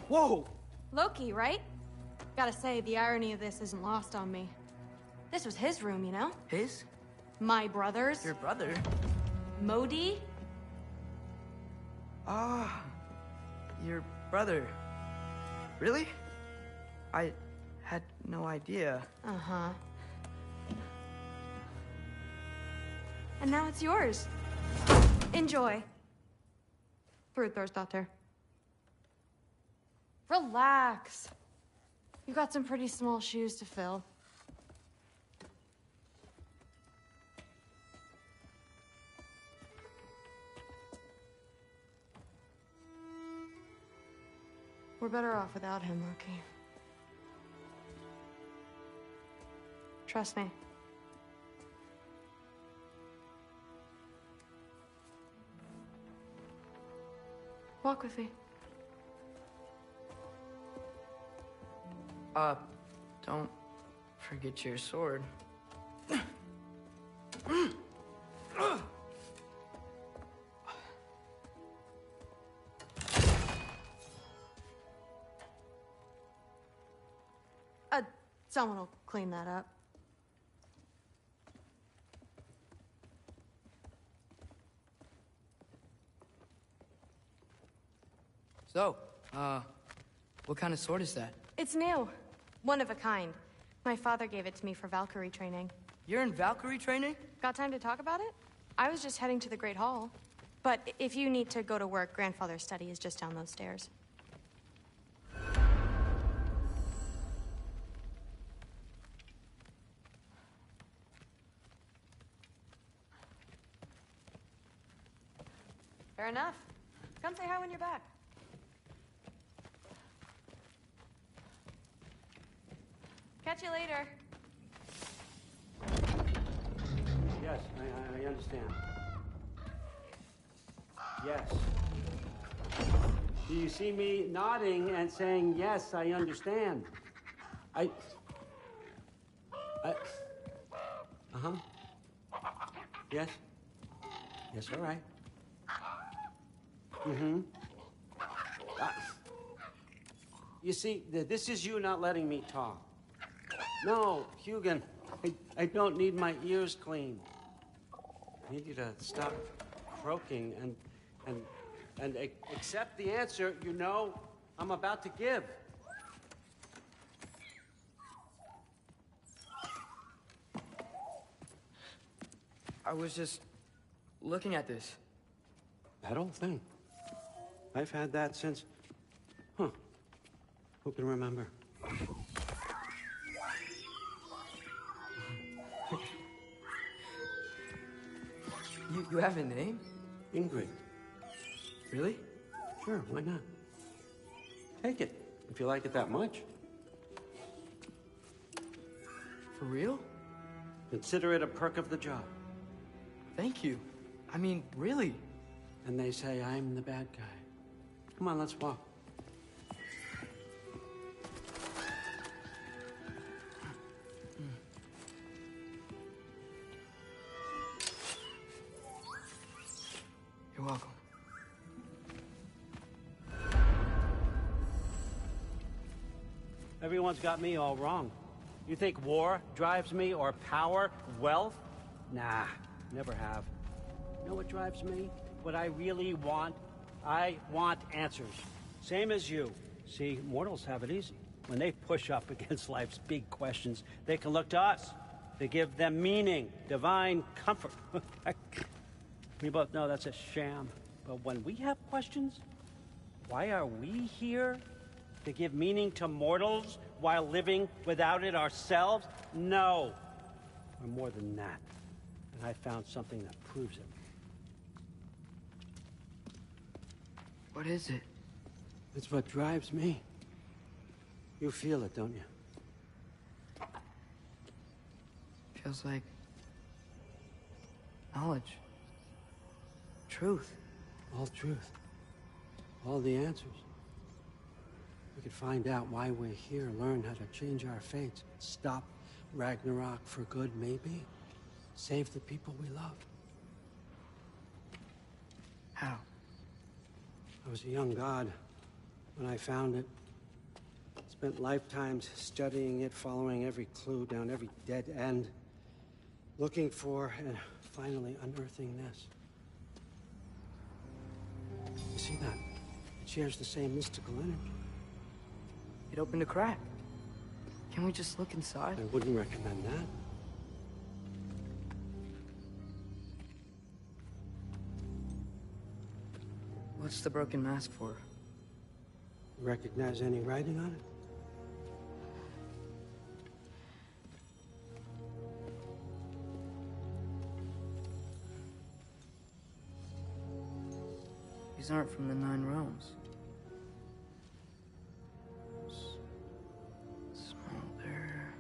Whoa! Loki, right? Gotta say, the irony of this isn't lost on me. This was his room, you know? His? My brother's. Your brother? Modi? Ah, your brother. Really? I had no idea. Uh-huh. And now it's yours. Enjoy. Brudthorstdotter. Relax. You've got some pretty small shoes to fill. We're better off without him, Loki. Trust me. Walk with me. Don't forget your sword. Someone will clean that up. So, what kind of sword is that? It's new. One of a kind. My father gave it to me for Valkyrie training. You're in Valkyrie training? Got time to talk about it? I was just heading to the Great Hall. But if you need to go to work, Grandfather's study is just down those stairs. Fair enough. Come say hi when you're back. Catch you later. Yes, I understand. Yes. Do you see me nodding and saying, yes, I understand? Uh-huh. Yes? Yes, all right. Mm-hmm. You see, this is you not letting me talk. No, Hugin, I don't need my ears cleaned. I need you to stop croaking and accept the answer you know I'm about to give. I was just looking at this. That old thing. I've had that since... Huh. Who can remember? You have a name? Ingrid. Really? Sure, why not? Take it, if you like it that much. For real? Consider it a perk of the job. Thank you. I mean, really. And they say I'm the bad guy. Come on, let's walk. You're welcome. Everyone's got me all wrong. You think war drives me, or power, wealth? Nah, never have. You know what drives me? What I really want? I want answers. Same as you. See, mortals have it easy. When they push up against life's big questions, they can look to us. They give them meaning, divine comfort. We both know that's a sham. But when we have questions, why are we here? To give meaning to mortals while living without it ourselves? No. We're more than that. And I found something that proves it. What is it? It's what drives me. You feel it, don't you? Feels like knowledge. Truth. All truth. All the answers. We could find out why we're here, learn how to change our fates, stop Ragnarok for good, maybe. Save the people we love. How? I was a young god when I found it. Spent lifetimes studying it, following every clue down every dead end, looking for and finally unearthing this. You see that? It shares the same mystical energy. It opened a crack. Can we just look inside? I wouldn't recommend that. What's the broken mask for? You recognize any writing on it? These aren't from the Nine Realms. Smolder...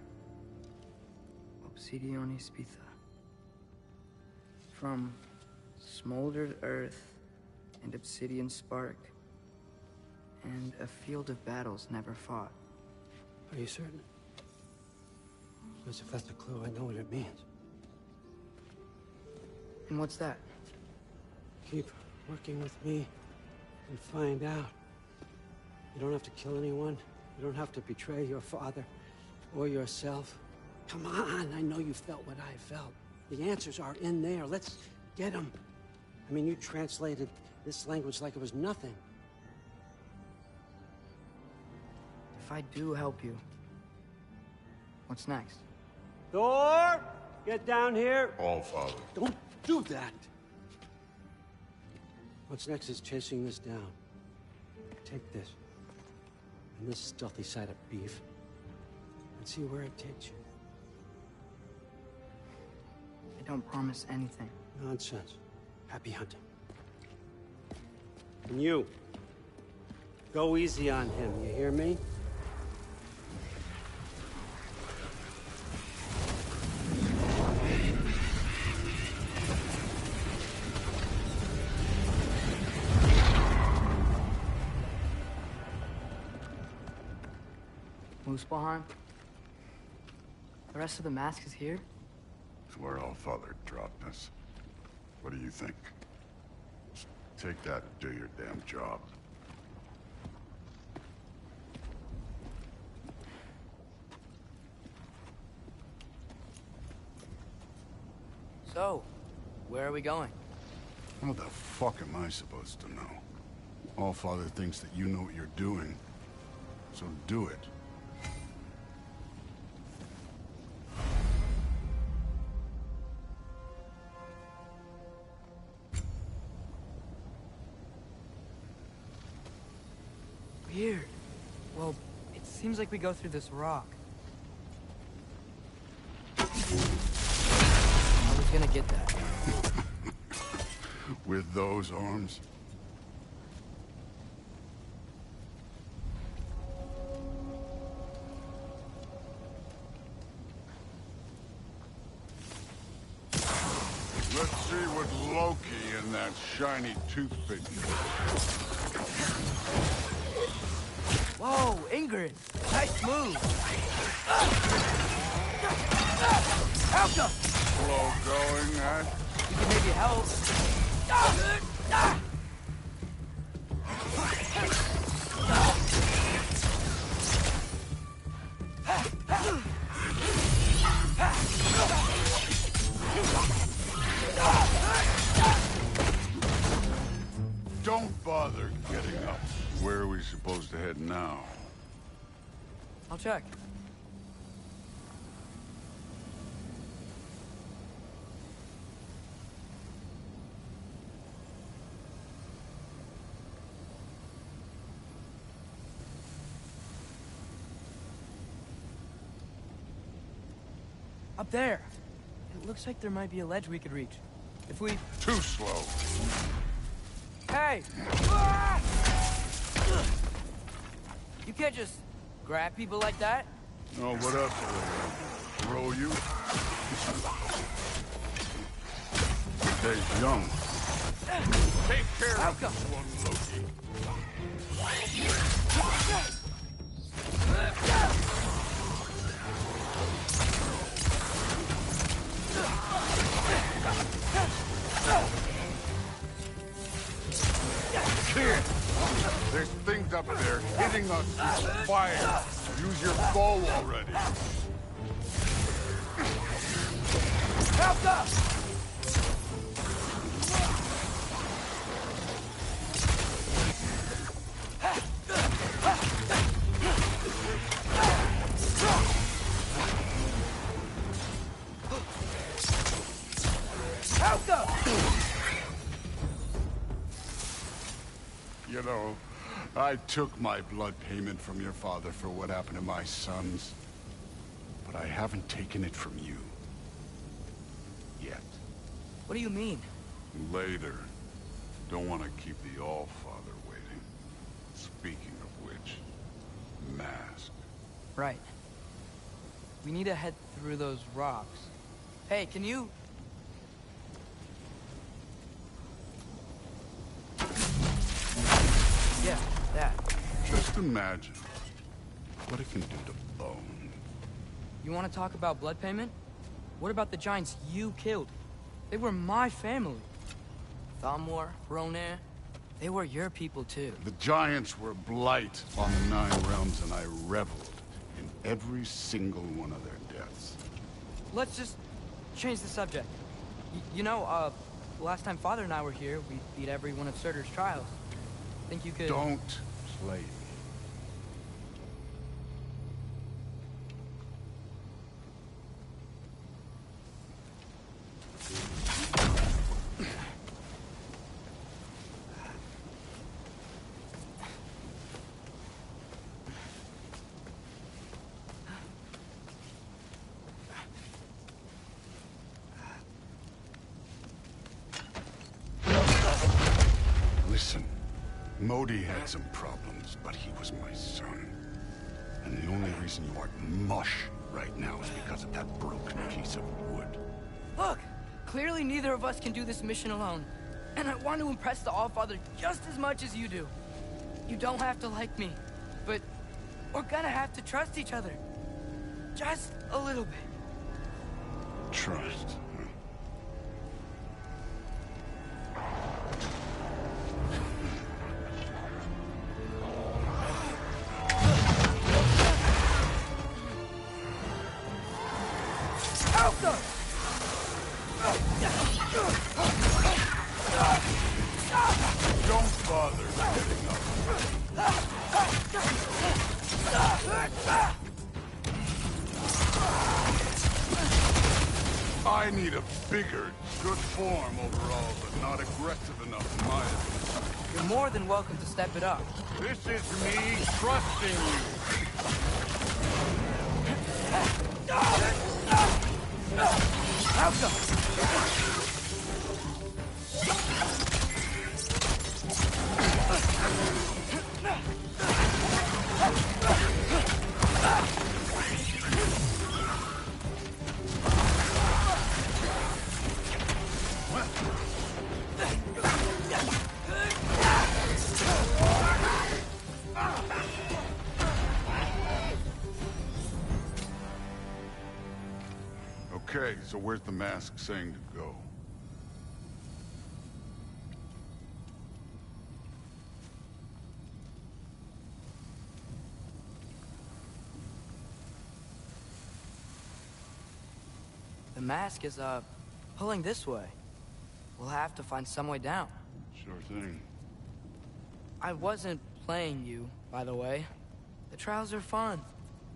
Obsidione Spitha. From smoldered earth and obsidian spark, and a field of battles never fought. Are you certain? Because if that's a clue, I know what it means. And what's that? Keep working with me and find out. You don't have to kill anyone. You don't have to betray your father or yourself. Come on, I know you felt what I felt. The answers are in there. Let's get them. I mean, you translated this language like it was nothing. If I do help you, what's next? Thor! Get down here! All Father. Don't do that! What's next is chasing this down. Take this, and this stealthy side of beef, and see where it takes you. I don't promise anything. Nonsense. Happy hunting. And you, go easy on him, you hear me? Muspelheim? The rest of the mask is here? It's where All Father dropped us. What do you think? Just take that and do your damn job. So, where are we going? What the fuck am I supposed to know? All Father thinks that you know what you're doing, so do it. Weird. Well, it seems like we go through this rock. I was gonna get that. With those arms? Let's see what Loki and that shiny toothpick. Whoa, Ingrid! Nice move! Help him! Slow going, huh? You can maybe help. Don't bother getting up. Where are we supposed to head now? I'll check. Up there. It looks like there might be a ledge we could reach. If we... Too slow. Hey! You can't just grab people like that. Oh, what else? Throw you? Stay young. Take care of this one, Loki. Kid, there's things up there hitting us with fire. Use your bow already. Help us! You know, I took my blood payment from your father for what happened to my sons. But I haven't taken it from you. Yet. What do you mean? Later. Don't want to keep the All-Father waiting. Speaking of which, mask. Right. We need to head through those rocks. Hey, can you... Yeah, that. Just imagine what it can do to bone. You want to talk about blood payment? What about the giants you killed? They were my family. Thamor, Ronair, they were your people too. The giants were blight on the Nine Realms, and I reveled in every single one of their deaths. Let's just change the subject. You know, last time Father and I were here, we beat every one of Surtur's trials. Think you could... Don't play me. Listen, Modi had some problems, but he was my son. And the only reason you aren't mush right now is because of that broken piece of wood. Look! Clearly neither of us can do this mission alone. And I want to impress the All-Father just as much as you do. You don't have to like me, but we're gonna have to trust each other. Just a little bit. Trust. Huh? Don't bother getting up. I need a bigger, good form overall, but not aggressive enough in my opinion. You're more than welcome to step it up. This is me trusting you. Outcome! Okay, so where's the mask saying to go? The mask is, pulling this way. We'll have to find some way down. Sure thing. I wasn't playing you, by the way. The trials are fun.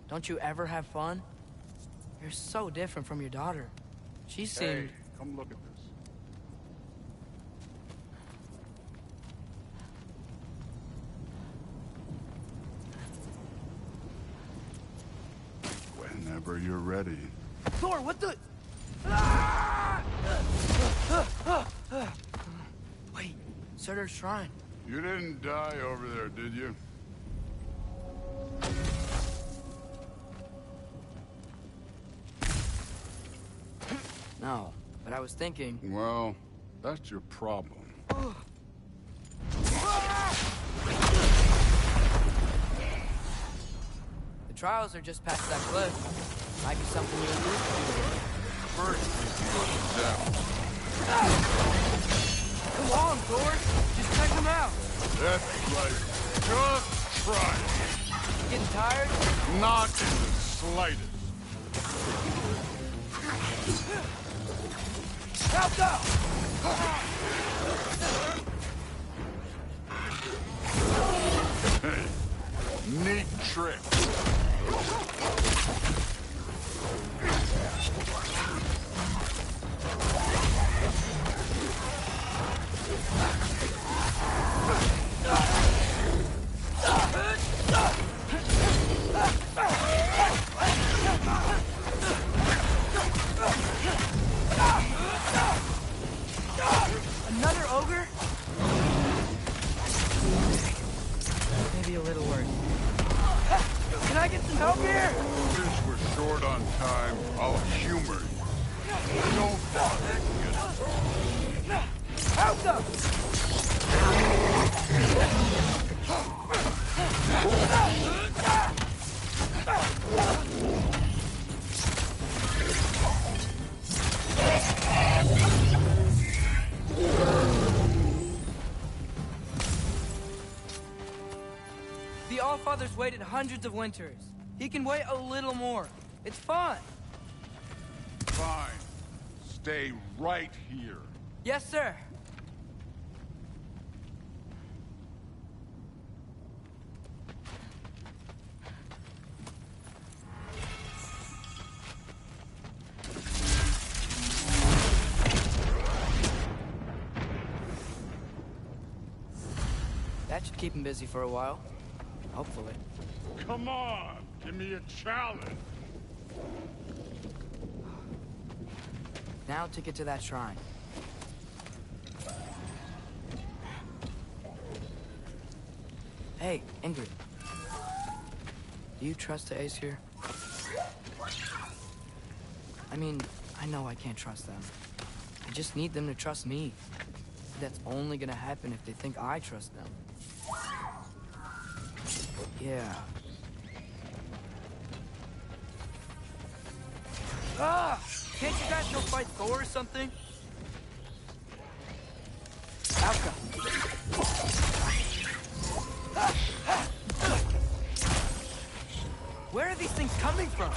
Don't you ever have fun? You're so different from your daughter. She seemed... Hey, come look at this. Whenever you're ready. Thor, what the... Wait, Surtur's shrine. You didn't die over there, did you? No, but I was thinking... Well, that's your problem. The trials are just past that cliff. Might be something you'll do. First, we see them. Come on, Thor! Just check them out! That's right. Just try it. getting tired? Not in the slightest. Now go! Hey, neat trick. Another ogre? Maybe a little worse. Can I get some help here? Since we're short on time, I'll humor you. Don't bother to Help them! The Allfather's waited hundreds of winters. He can wait a little more. It's fun. Fine. Stay right here. Yes, sir. That should keep him busy for a while. Hopefully. Come on, give me a challenge. Now to get to that shrine. Hey, Ingrid. Do you trust the Ace here? I mean, I know I can't trust them. I just need them to trust me. That's only gonna happen if they think I trust them. Yeah. Ah! Can't you guys go fight Thor or something? Outcome. Where are these things coming from?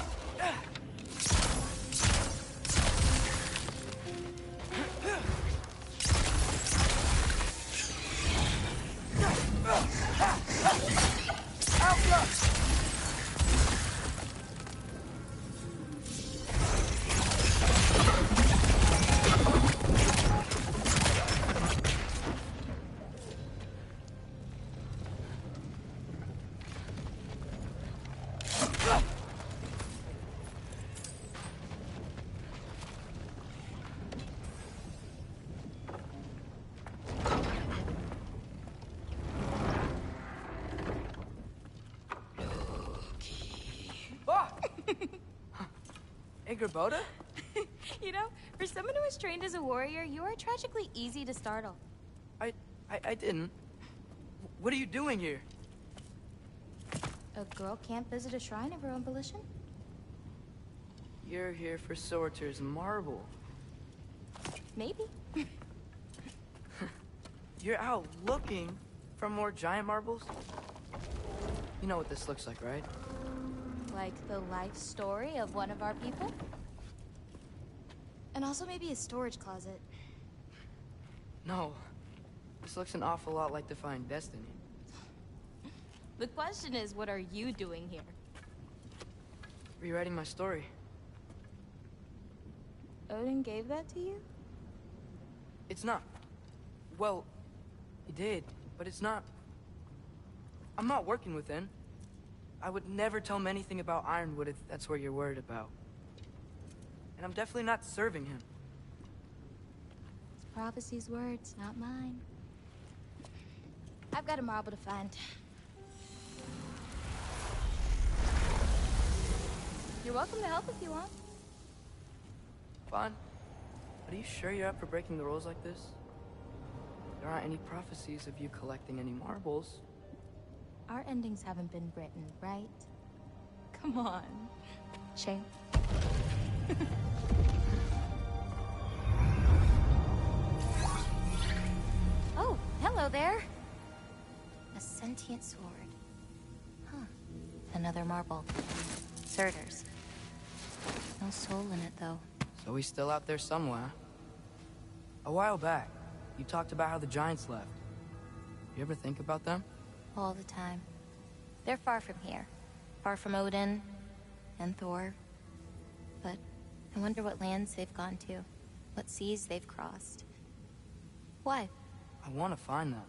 Boda? You know, for someone who was trained as a warrior, you are tragically easy to startle. I didn't. What are you doing here? A girl can't visit a shrine of her own volition? You're here for Sorter's marble. Maybe. You're out looking for more giant marbles? You know what this looks like, right? Like the life story of one of our people? And also maybe a storage closet. No. This looks an awful lot like Defying Destiny. The question is, what are you doing here? Rewriting my story. Odin gave that to you? It's not. Well, he did, but it's not. I'm not working with him. I would never tell him anything about Ironwood if that's what you're worried about. And I'm definitely not serving him. It's prophecy's words, not mine. I've got a marble to find. You're welcome to help if you want. Fine. But are you sure you're up for breaking the rules like this? There aren't any prophecies of you collecting any marbles. Our endings haven't been written, right? Come on. Shame. Oh, hello there. A sentient sword. Huh. another marble. Surtur's. No soul in it, though. So he's still out there somewhere. A while back, you talked about how the giants left. You ever think about them? All the time. They're far from here. Far from Odin and Thor. But I wonder what lands they've gone to. What seas they've crossed. Why? I want to find them.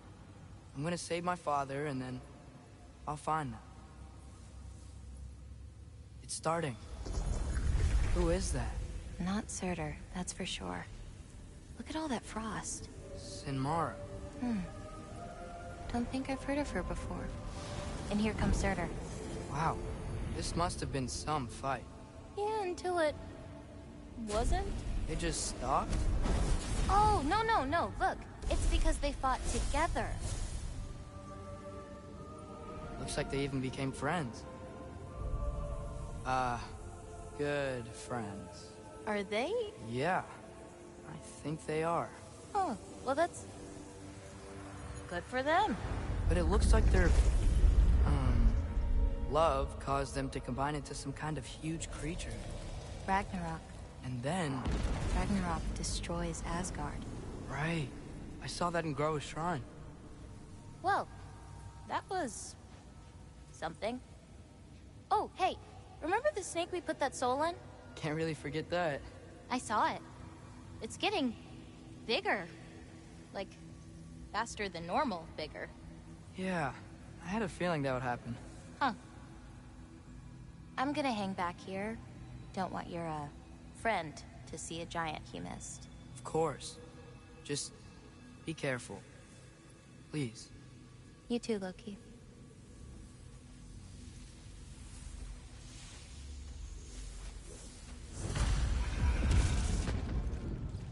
I'm gonna save my father, and then I'll find them. It's starting. Who is that? Not Surtur, that's for sure. Look at all that frost. Sinmara. Don't think I've heard of her before. And here comes Surtur. Wow. This must have been some fight. Yeah, until it... wasn't? They just stopped? Oh, no, look. It's because they fought together. Looks like they even became friends. Good friends. Are they? Yeah, I think they are. Oh, well that's... good for them. But it looks like their, love caused them to combine into some kind of huge creature. Ragnarok. And then... Ragnarok destroys Asgard. Right. I saw that in Groa's shrine. Well, that was... something. Oh, hey, remember the snake we put that soul in? Can't really forget that. I saw it. It's getting... bigger. Like, faster than normal bigger. Yeah, I had a feeling that would happen. Huh. I'm gonna hang back here. Don't want your, friend to see a giant he missed. Of course. Just be careful. Please. You too, Loki.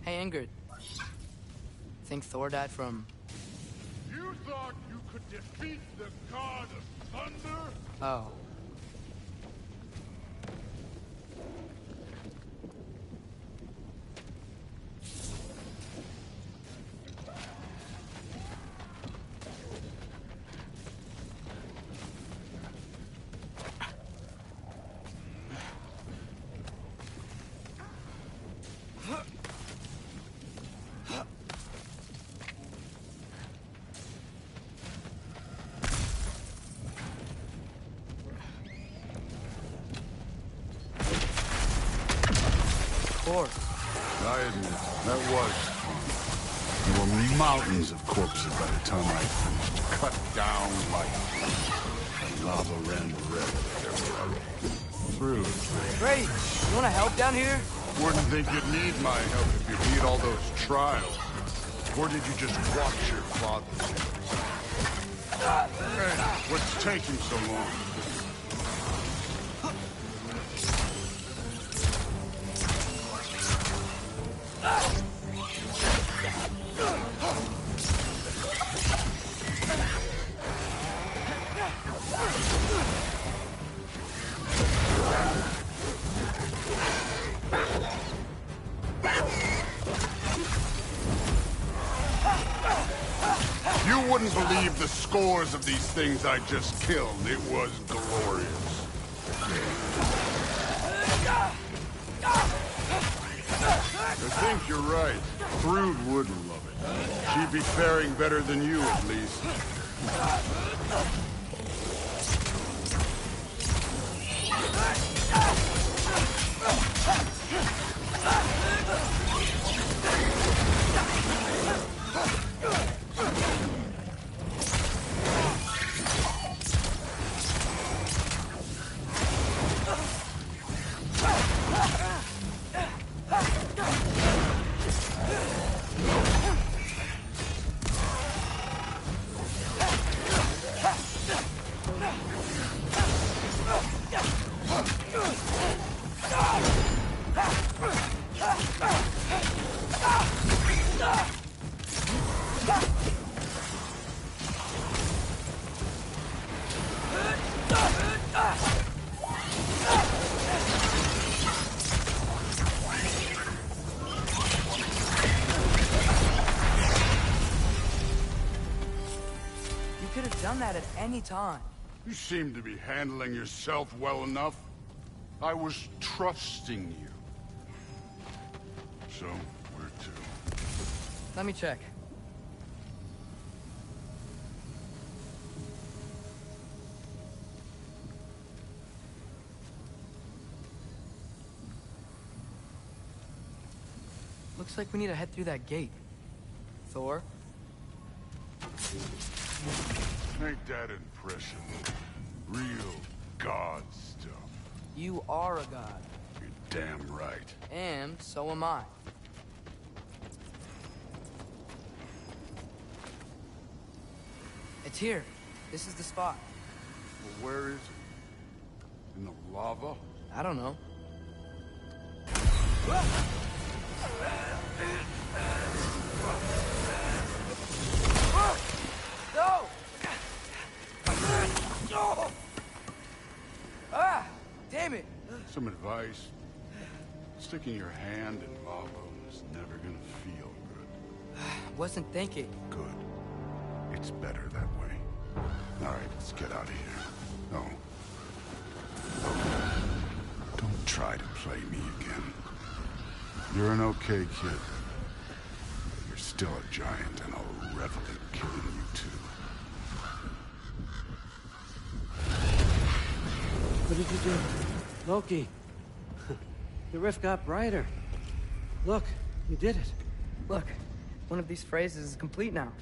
Hey, Ingrid. Think Thor died from... You thought you could defeat the god of thunder? Oh. I admit, that was fun. There were mountains of corpses by the time I finished. Cut down like lava ran red everywhere. Through. Great! You wanna help down here? Wouldn't think you'd need my help if you beat all those trials. Or did you just watch your father? Hey, what's taking so long? You wouldn't believe the scores of these things I just killed. It was glorious. I think you're right. Thrud would love it. She'd be faring better than you, at least. You could have done that at any time. You seem to be handling yourself well enough. I was trusting you. So, where to? Let me check. Looks like we need to head through that gate. Thor? Ain't that impressive? Real god stuff. You are a god. You're damn right. And so am I. It's here. This is the spot. Well, where is it? In the lava? I don't know. No! Ah! Damn it! Some advice. Sticking your hand in lava is never gonna feel good. Wasn't thinking. Good. It's better that way. All right, let's get out of here. No. Don't try to play me again. You're an okay kid. But you're still a giant, and I'll revel in killing you too. What did you do? Loki. The rift got brighter. Look, you did it. Look, one of these phrases is complete now.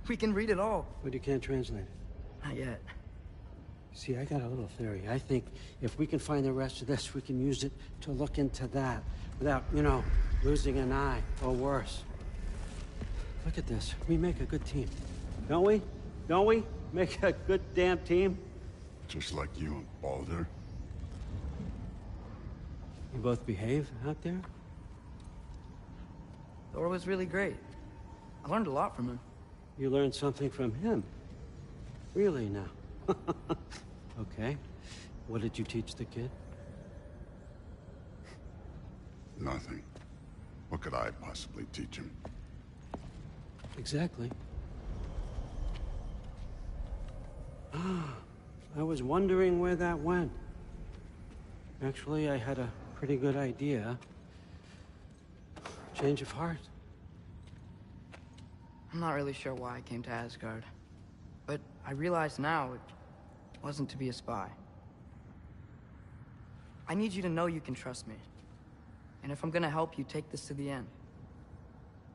We can read it all. But you can't translate it. Not yet. See, I got a little theory. I think if we can find the rest of this, we can use it to look into that without, you know, losing an eye or worse. Look at this. We make a good team. Don't we? Don't we? Make a good damn team? Just like you and Baldur. You both behave out there? Thor was really great. I learned a lot from him. You learned something from him? Really now? Okay. What did you teach the kid? Nothing. What could I possibly teach him? Exactly. I was wondering where that went. Actually, I had a pretty good idea. Change of heart. I'm not really sure why I came to Asgard. But I realize now it wasn't to be a spy. I need you to know you can trust me. And if I'm gonna help you take this to the end,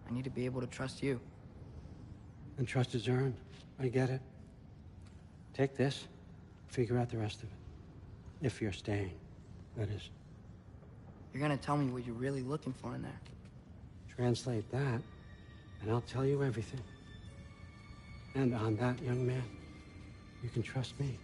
I need to be able to trust you. And trust is earned. I get it. Take this, figure out the rest of it. If you're staying, that is. You're gonna tell me what you're really looking for in there. Translate that, and I'll tell you everything. And on that, young man, you can trust me.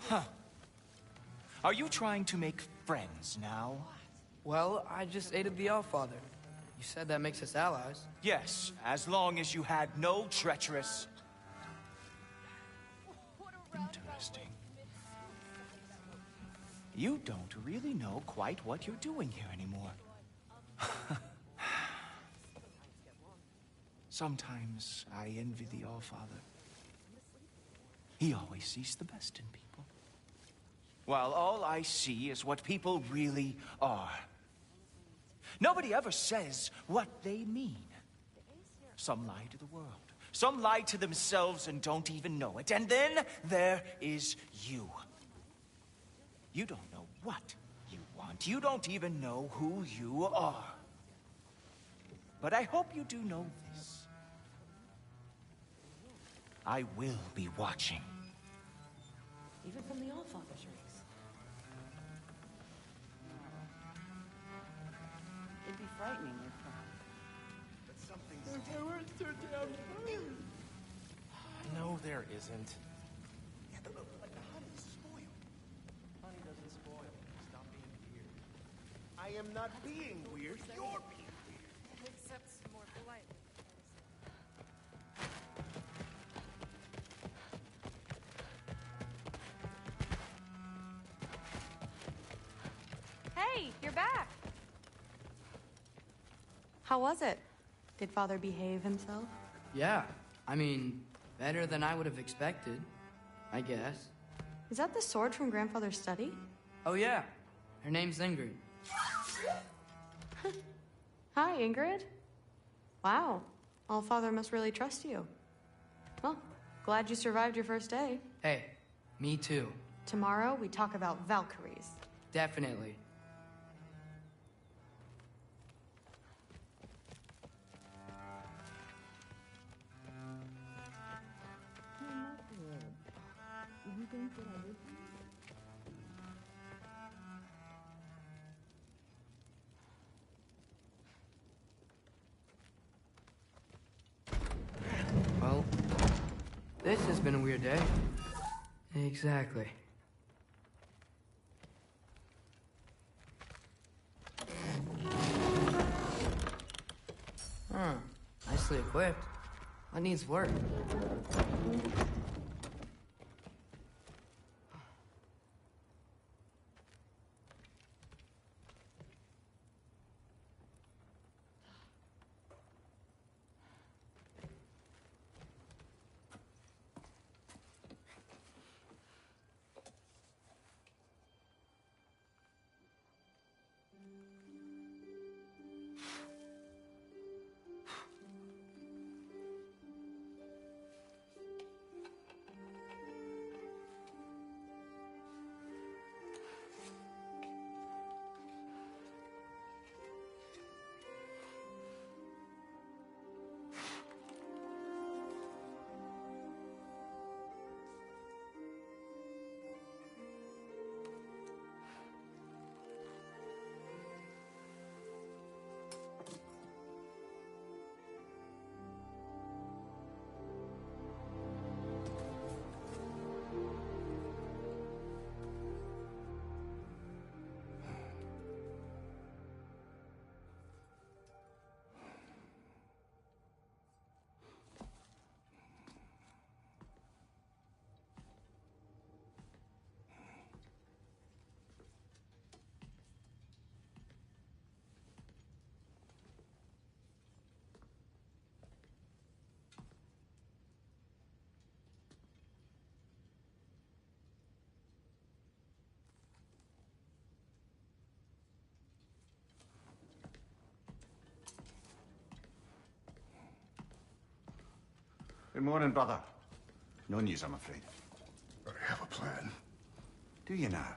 Huh. Are you trying to make friends now? Well, I just aided the Allfather. You said that makes us allies. Yes, as long as you had no treacherous... Interesting. You don't really know quite what you're doing here anymore. Sometimes I envy the Allfather. He always sees the best in people. while all I see is what people really are. Nobody ever says what they mean. Some lie to the world. Some lie to themselves and don't even know it. And then there is you. You don't know what you want. You don't even know who you are. But I hope you do know this. I will be watching. Even from the Allfather's ranks. It'd be frightening if, But something's... No, there isn't. Yeah, but look, like the honey is spoiled. Honey doesn't spoil. Stop being weird. I am not being weird. You're being weird. Except more politely. Hey, you're back. How was it? Did Father behave himself? Yeah, I mean, better than I would have expected, I guess. Is that the sword from Grandfather's study? Oh yeah, her name's Ingrid. Hi, Ingrid. Wow, Allfather must really trust you. Well, glad you survived your first day. Hey, me too. Tomorrow, we talk about Valkyries. Definitely. Well, this has been a weird day. Exactly. Huh. Nicely equipped. What needs work? Good morning, brother. No news, I'm afraid. I have a plan. Do you now?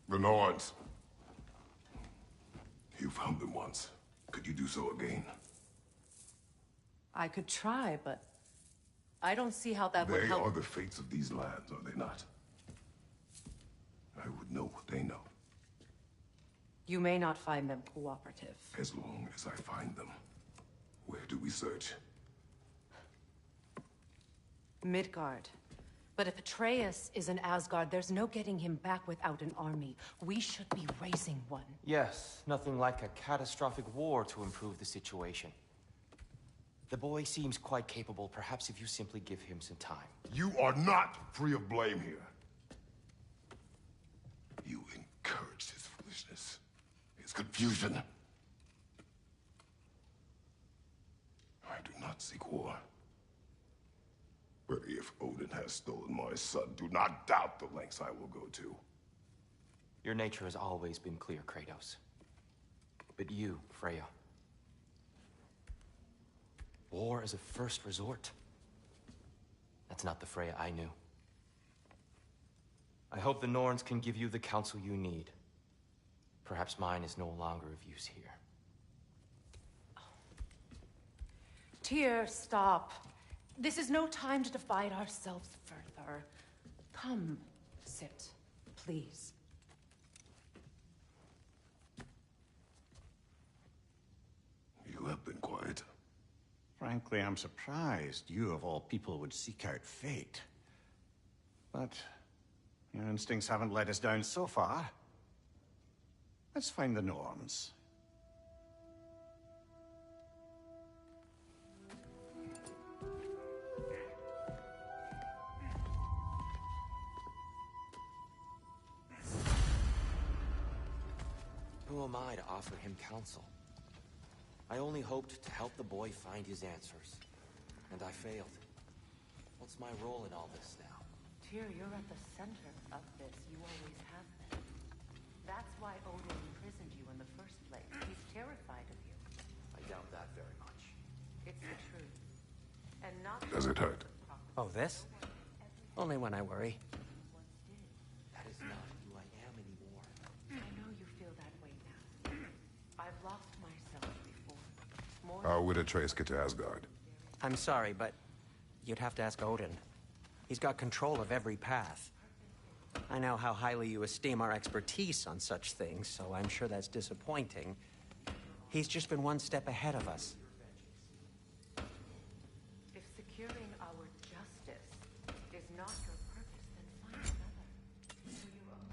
The Norns. You found them once. Could you do so again? I could try, but I don't see how that would They help. are the fates of these lands, are they not? I would know what they know. You may not find them cooperative. As long as I find them. Where do we search? Midgard. But if Atreus is in Asgard, there's no getting him back without an army. We should be raising one. Yes, nothing like a catastrophic war to improve the situation. The boy seems quite capable. Perhaps if you simply give him some time. You are not free of blame here. You encouraged his foolishness. His confusion. I do not seek war. But if Odin has stolen my son, do not doubt the lengths I will go to. Your nature has always been clear, Kratos. But you, Freya. War is a first resort. That's not the Freya I knew. I hope the Norns can give you the counsel you need. Perhaps mine is no longer of use here. Tyr, stop. This is no time to divide ourselves further. Come, sit, please. You have been quiet. Frankly, I'm surprised you, of all people, would seek out fate. But your instincts haven't let us down so far. Let's find the Norns. Who am I to offer him counsel? I only hoped to help the boy find his answers. And I failed. What's my role in all this now? Tyr, you're at the center of this. You always have been. That's why Odin imprisoned you in the first place. He's terrified of you. I doubt that very much. It's the truth. And not... Does it hurt? Oh, this? Only when I worry. That is not who I am anymore. I know you feel that way now. I've lost myself before. More How would Atreus get to Asgard? I'm sorry, but you'd have to ask Odin. He's got control of every path. I know how highly you esteem our expertise on such things, so I'm sure that's disappointing. He's just been one step ahead of us. If securing our justice is not your purpose, then find another. For your own.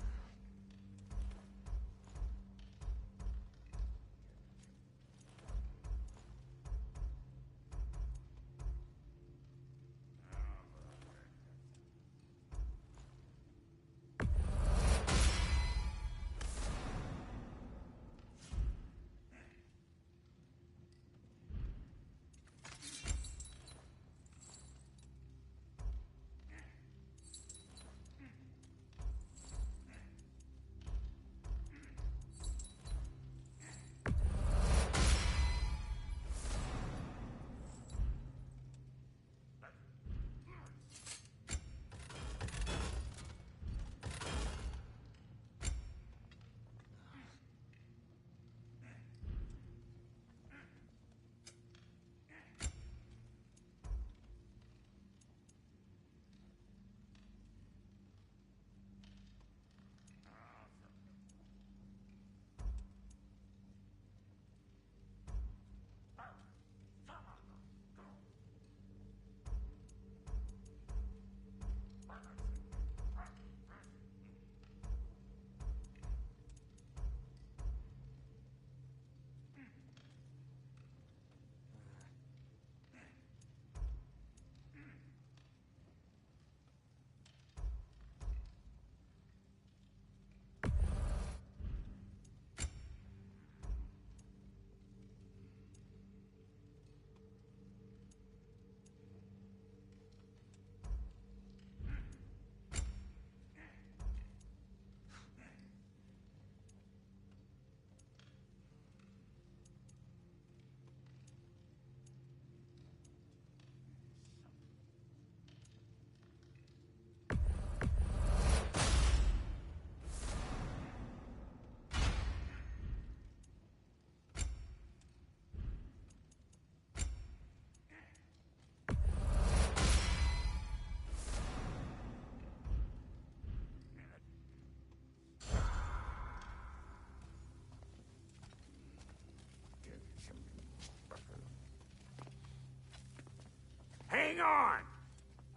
Hang on!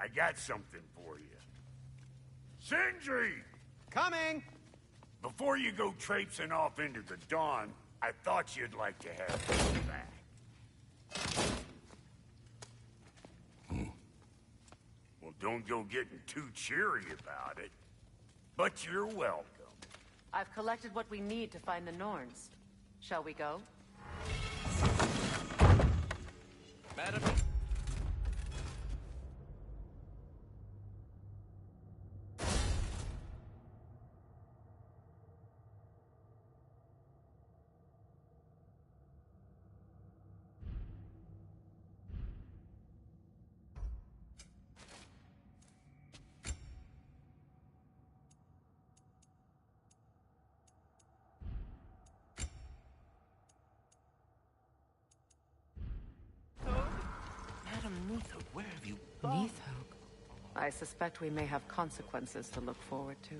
I got something for you. Sindri! Coming! Before you go traipsing off into the dawn, I thought you'd like to have this back. Well, don't go getting too cheery about it. But you're welcome. I've collected what we need to find the Norns. Shall we go? Madam... I suspect we may have consequences to look forward to.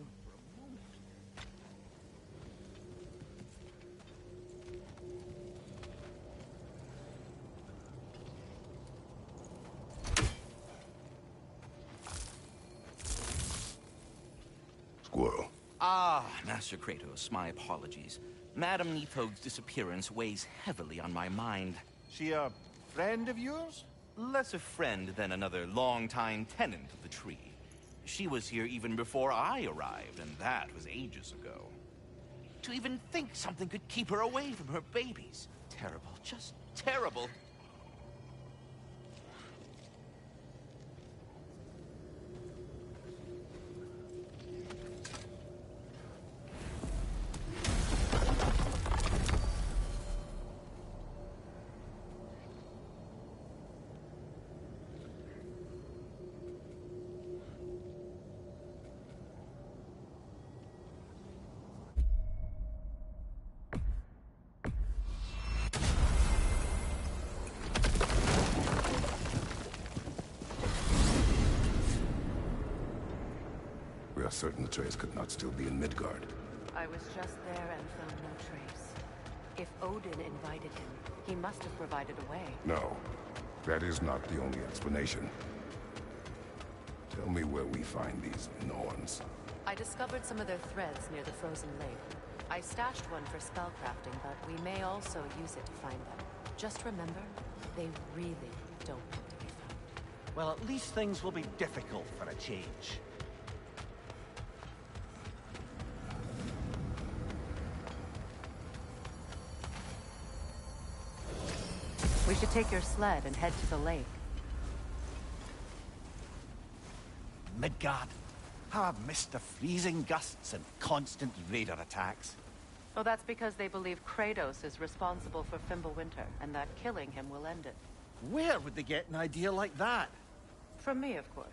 Squirrel. Ah, Master Kratos, my apologies. Madame Nithog's disappearance weighs heavily on my mind. She a friend of yours? Less a friend than another longtime tenant of the tree. She was here even before I arrived, and that was ages ago. To even think something could keep her away from her babies. Terrible, just terrible. We are certain the trace could not still be in Midgard. I was just there and found no trace. If Odin invited him, he must have provided a way. No, that is not the only explanation. Tell me where we find these Norns. I discovered some of their threads near the frozen lake. I stashed one for spellcrafting, but we may also use it to find them. Just remember, they really don't want to be found. Well, at least things will be difficult for a change. We should take your sled and head to the lake. Midgard. How I've missed the freezing gusts and constant raider attacks. Oh, that's because they believe Kratos is responsible for Fimbulwinter, and that killing him will end it. Where would they get an idea like that? From me, of course.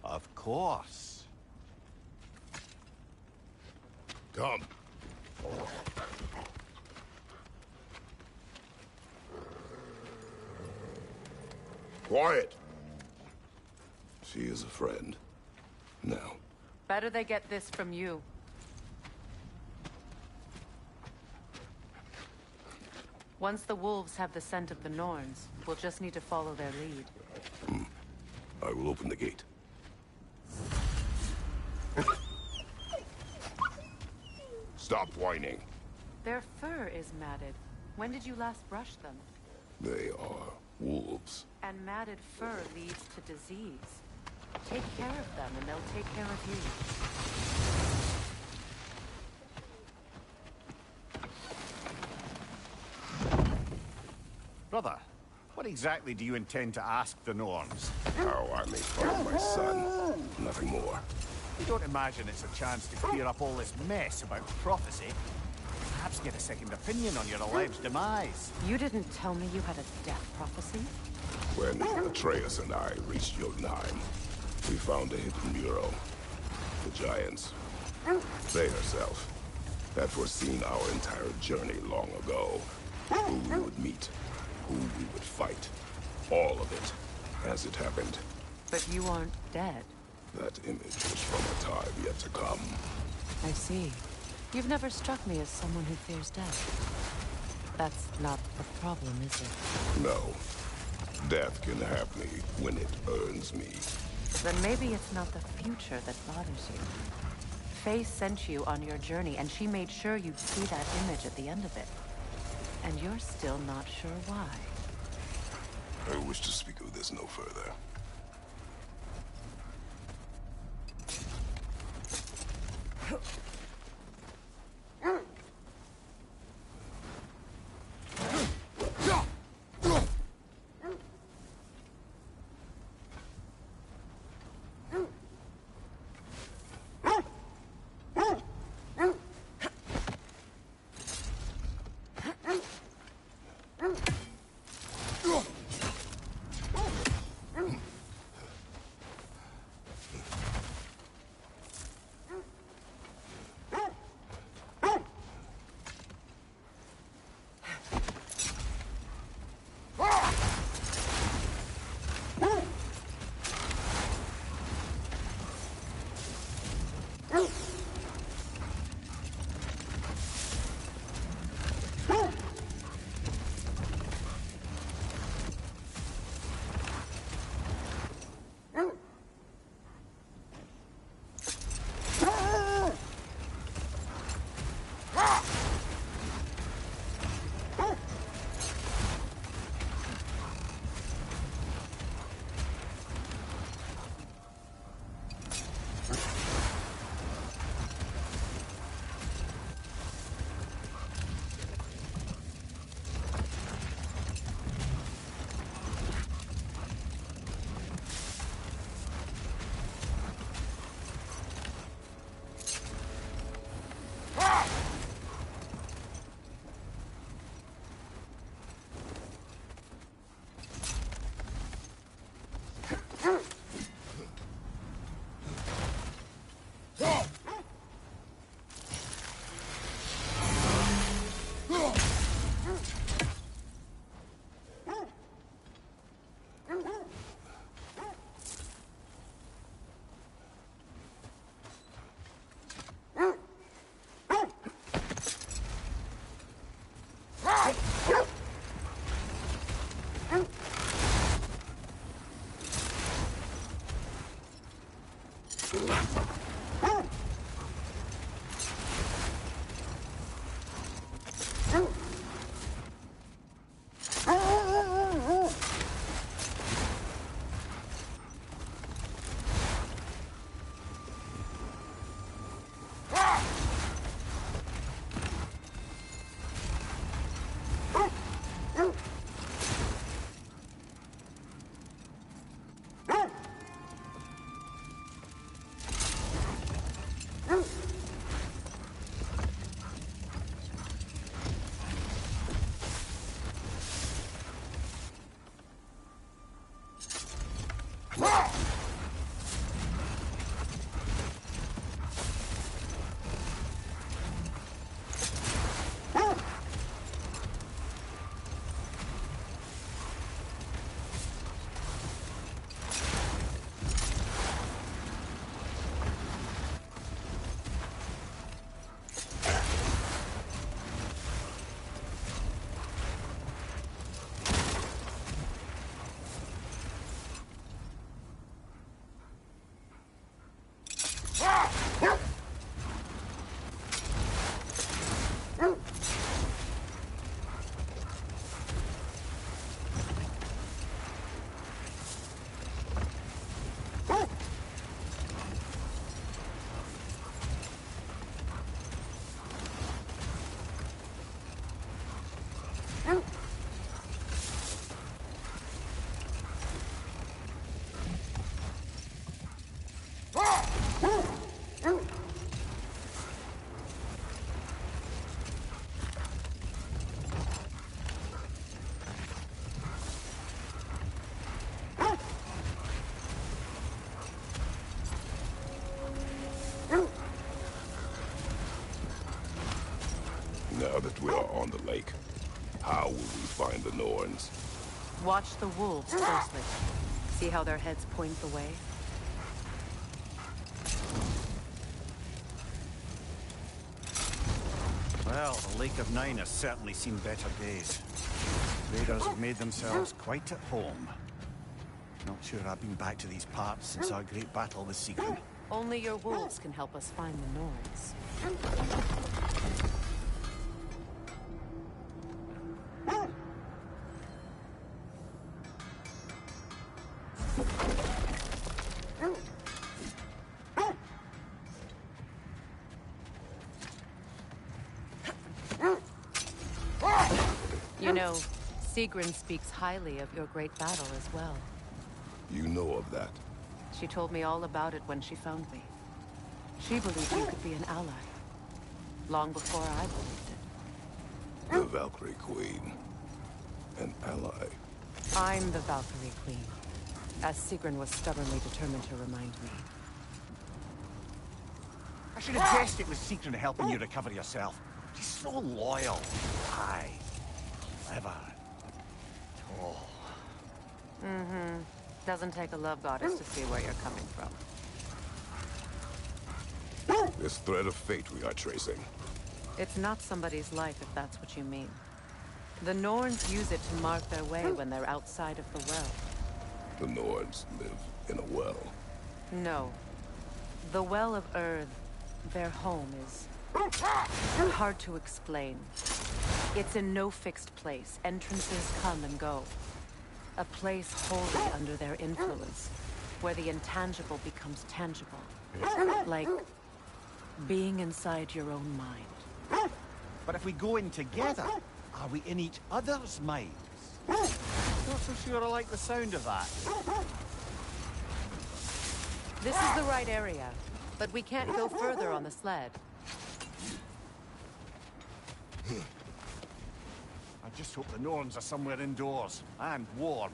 Of course. Come. Quiet. She is a friend. Now. Better they get this from you. Once the wolves have the scent of the Norns, we'll just need to follow their lead. I will open the gate. Stop whining. Their fur is matted. When did you last brush them? They are wolves. And matted fur leads to disease. Take care of them, and they'll take care of you. Brother, what exactly do you intend to ask the Norns? How I may find my son. Nothing more. You don't imagine it's a chance to clear up all this mess about prophecy? Perhaps get a second opinion on your alleged demise. You didn't tell me you had a death prophecy? When Atreus and I reached Jotunheim, we found a hidden mural. The Giants, they herself, had foreseen our entire journey long ago. Who we would meet, who we would fight. All of it, as it happened. But you aren't dead. That image is from a time yet to come. I see. You've never struck me as someone who fears death. That's not the problem, is it? No. Death can have me when it earns me. Then maybe it's not the future that bothers you. Faye sent you on your journey, and she made sure you'd see that image at the end of it. And you're still not sure why. I wish to speak of this no further. that we are on the lake, how will we find the Norns? Watch the wolves closely. See how their heads point the way? Well, the Lake of Nine has certainly seen better days. Raiders have made themselves quite at home. Not sure I've been back to these parts since our great battle with Sigrun. Only your wolves can help us find the Norns. You know, Sigrun speaks highly of your great battle as well. You know of that? She told me all about it when she found me. She believed you could be an ally. Long before I believed it. The Valkyrie Queen. An ally. I'm the Valkyrie Queen, as Sigrun was stubbornly determined to remind me. I should have guessed it was Sigrun helping you recover yourself. She's so loyal. Aye. Clever. Tall. Mm-hmm. Doesn't take a love goddess to see where you're coming from. This thread of fate we are tracing. It's not somebody's life, if that's what you mean. The Norns use it to mark their way when they're outside of the well. The Norns live in a well. No. The Well of Earth, their home, is hard to explain. It's in no fixed place. Entrances come and go. A place wholly under their influence, where the intangible becomes tangible. Like being inside your own mind. But if we go in together, are we in each other's minds? Not so sure I like the sound of that. This is the right area, but we can't go further on the sled. I just hope the Norns are somewhere indoors, and warm.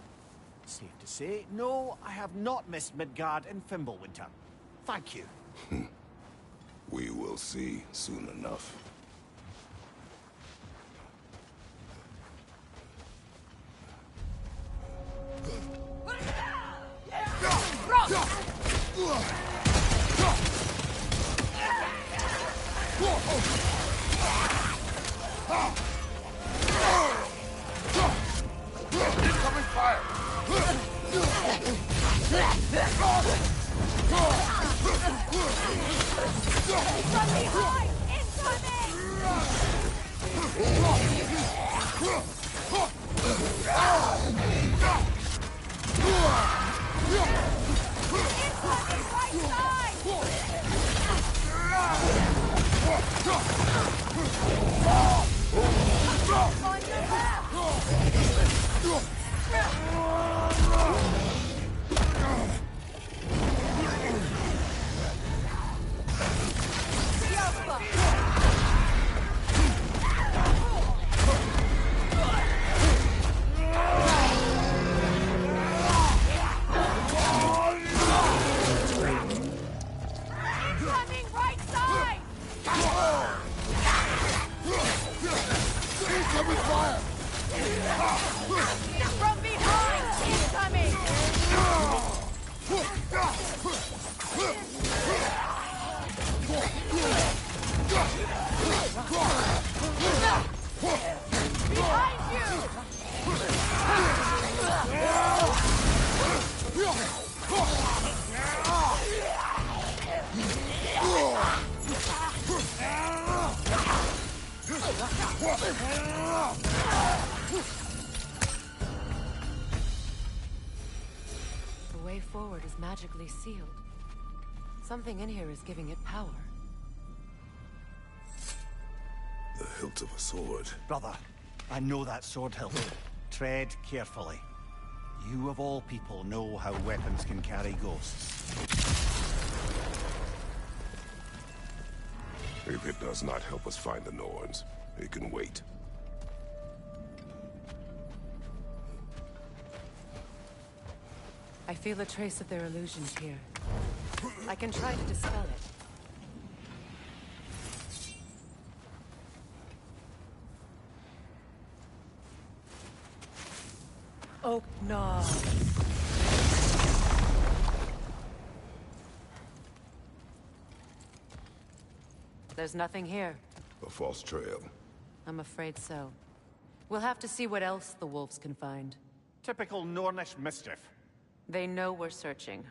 Safe to say, no, I have not missed Midgard in Fimbulwinter. Thank you. We will see soon enough. Incoming fire! From behind! The way forward is magically sealed. Something in here is giving it power. The hilt of a sword. Brother, I know that sword hilt. Tread carefully. You of all people know how weapons can carry ghosts. If it does not help us find the Norns, it can wait. I feel a trace of their illusions here. I can try to dispel it. oak gnaw. There's nothing here. A false trail. I'm afraid so. We'll have to see what else the wolves can find. Typical Nornish mischief. They know we're searching.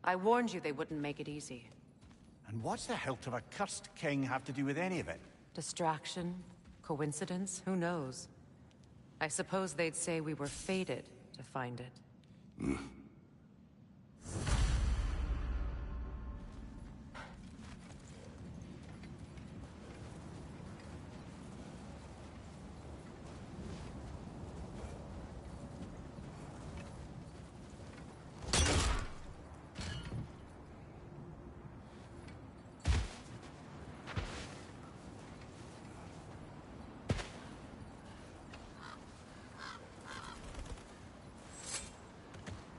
I warned you they wouldn't make it easy. And what's the hilt of a cursed king have to do with any of it? Distraction? Coincidence? Who knows? I suppose they'd say we were fated to find it.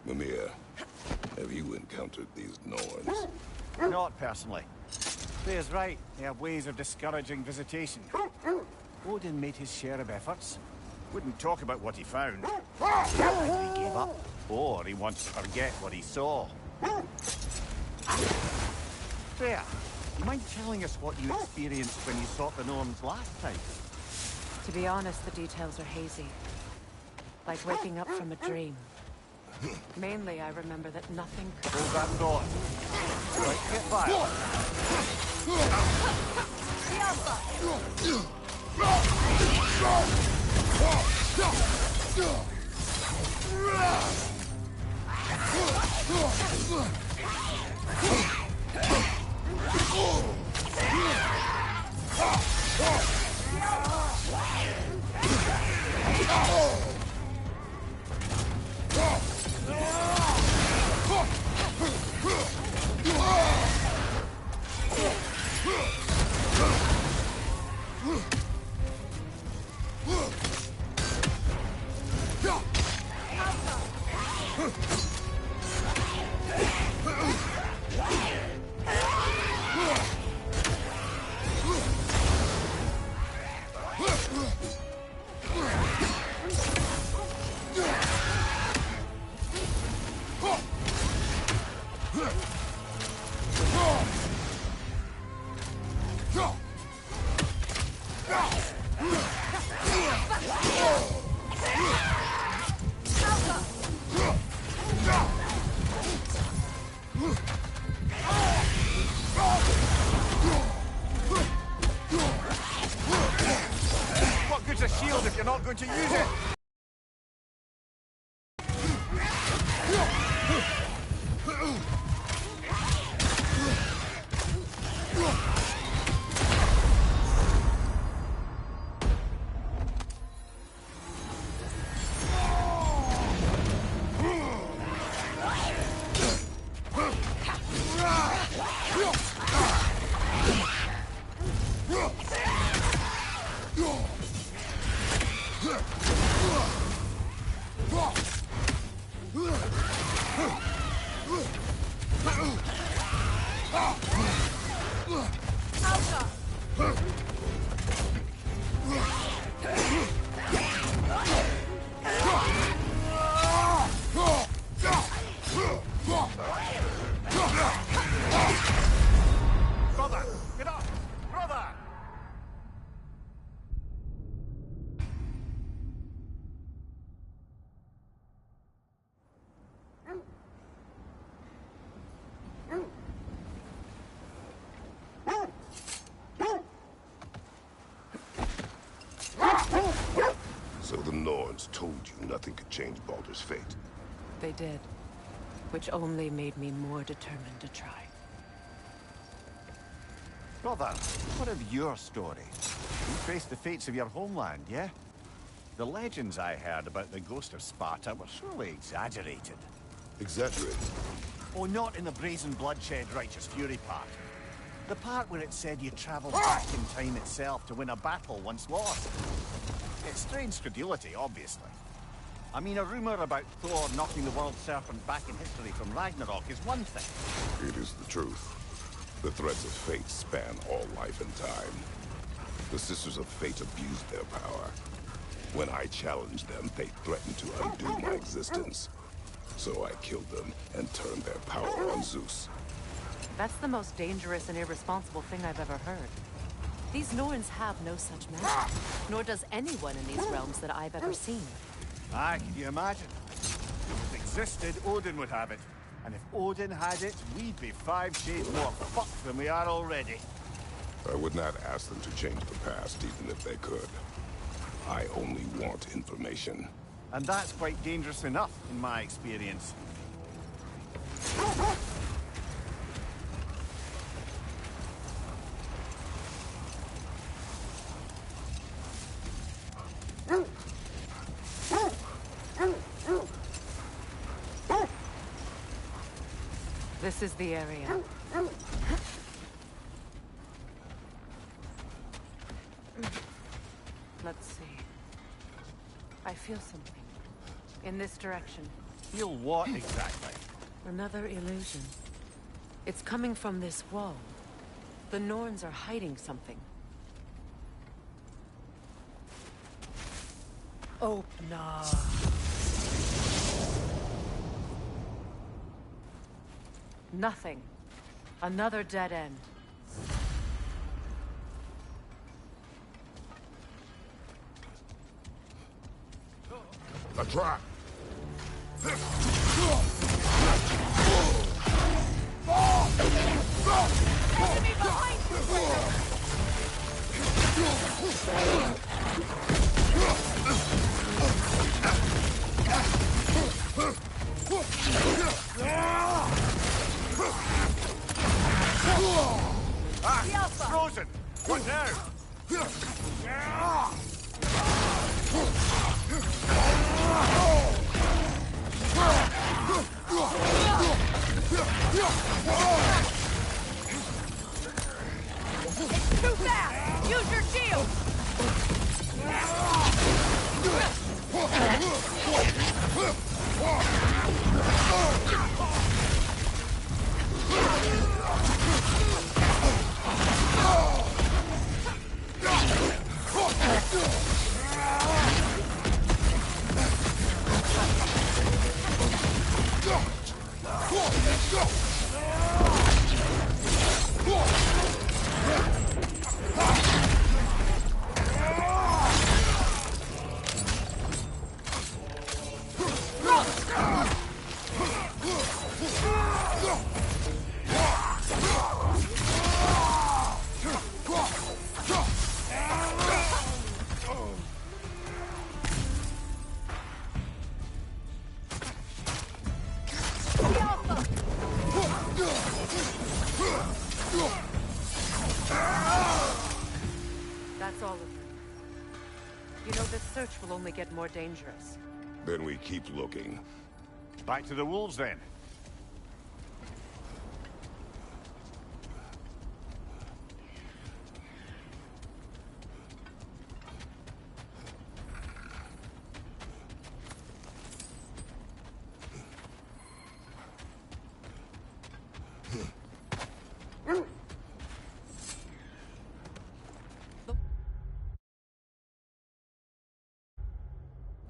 Mimir, have you encountered these Norns? Not personally. Freya's right. They have ways of discouraging visitation. Odin made his share of efforts. Wouldn't talk about what he found. Either he gave up, or he wants to forget what he saw. Freya, you mind telling us what you experienced when you sought the Norns last time? To be honest, the details are hazy. Like waking up from a dream. Mainly, I remember that nothing could... Hold that thought. Let's get violent. What good's a shield if you're not going to use it? Brother! Get up! Brother! So the Norns told you nothing could change Baldur's fate. They did. Which only made me more determined to try. Brother, what of your story? You faced the fates of your homeland, yeah? The legends I heard about the ghost of Sparta were surely exaggerated. Exaggerated? Oh, not in the brazen bloodshed righteous fury part. The part where it said you travelled back in time itself to win a battle once lost. It's strange credulity, obviously. I mean, a rumor about Thor knocking the world serpent back in history from Ragnarok is one thing. It is the truth. The threads of fate span all life and time. The Sisters of Fate abused their power. When I challenged them, they threatened to undo my existence. So I killed them and turned their power on Zeus. That's the most dangerous and irresponsible thing I've ever heard. These Norns have no such magic, nor does anyone in these realms that I've ever seen. Aye, can you imagine? If it existed, Odin would have it. And if Odin had it, we'd be 5 shades more fucked than we are already. I would not ask them to change the past, even if they could. I only want information. And that's quite dangerous enough, in my experience. This is the area. Let's see. I feel something. In this direction. Feel what exactly? Another illusion. It's coming from this wall. The Norns are hiding something. Open up. Nothing. Another dead end. A trap! Enemy behind Ah! Frozen! What now? It's too fast! Use your shield! That's all of them. You know, this search will only get more dangerous. Then we keep looking. Back to the wolves, then.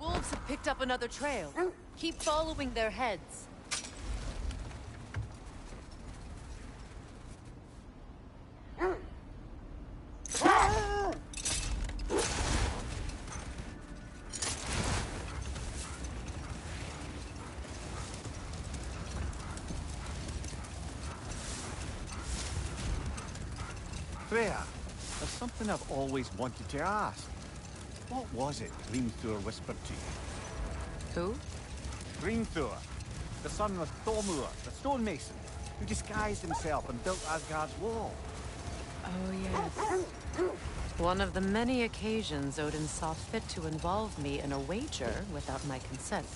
Wolves have picked up another trail. Keep following their heads. Freya, there's something I've always wanted to ask. What was it Grimthor whispered to you? Who? Grimthor, the son of Thormur, the stonemason, who disguised himself and built Asgard's wall. Oh, yes. One of the many occasions Odin saw fit to involve me in a wager without my consent.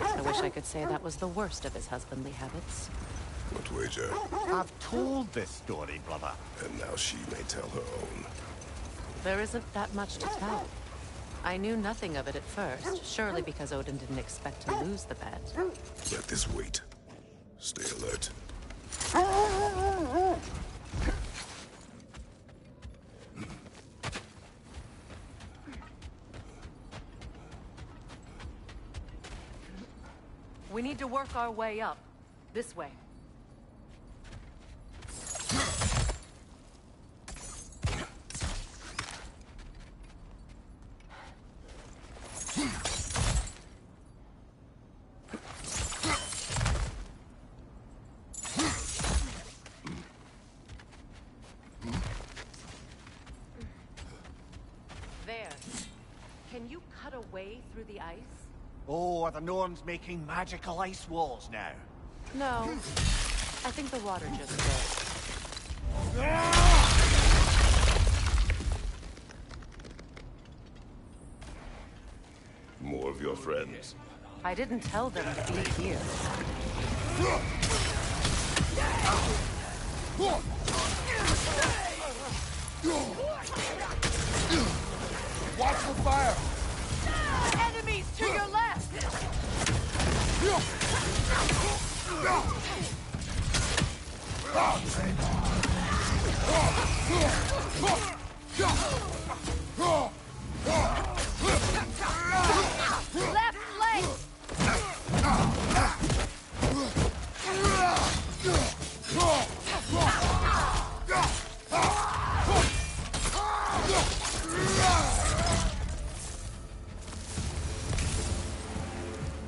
I wish I could say that was the worst of his husbandly habits. What wager? I've told this story, brother. And now she may tell her own. There isn't that much to tell. I knew nothing of it at first, surely because Odin didn't expect to lose the bet. Let this wait. Stay alert. We need to work our way up. This way. There. Can you cut a way through the ice? Oh, are the Norns making magical ice walls now? No. I think the water just broke. More of your friends. I didn't tell them to be here. Watch the fire! Enemies to your left! Left leg!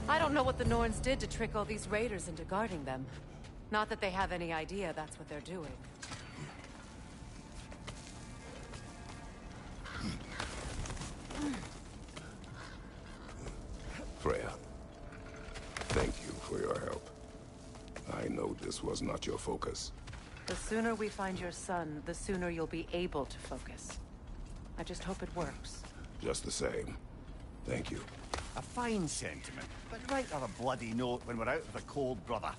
I don't know what the Norns did to trick all these raiders into guarding them. Not that they have any idea that's what they're doing. Freya, thank you for your help. I know this was not your focus. The sooner we find your son, the sooner you'll be able to focus. I just hope it works. Just the same. Thank you. A fine sentiment, but write her a bloody note when we're out of the cold, brother.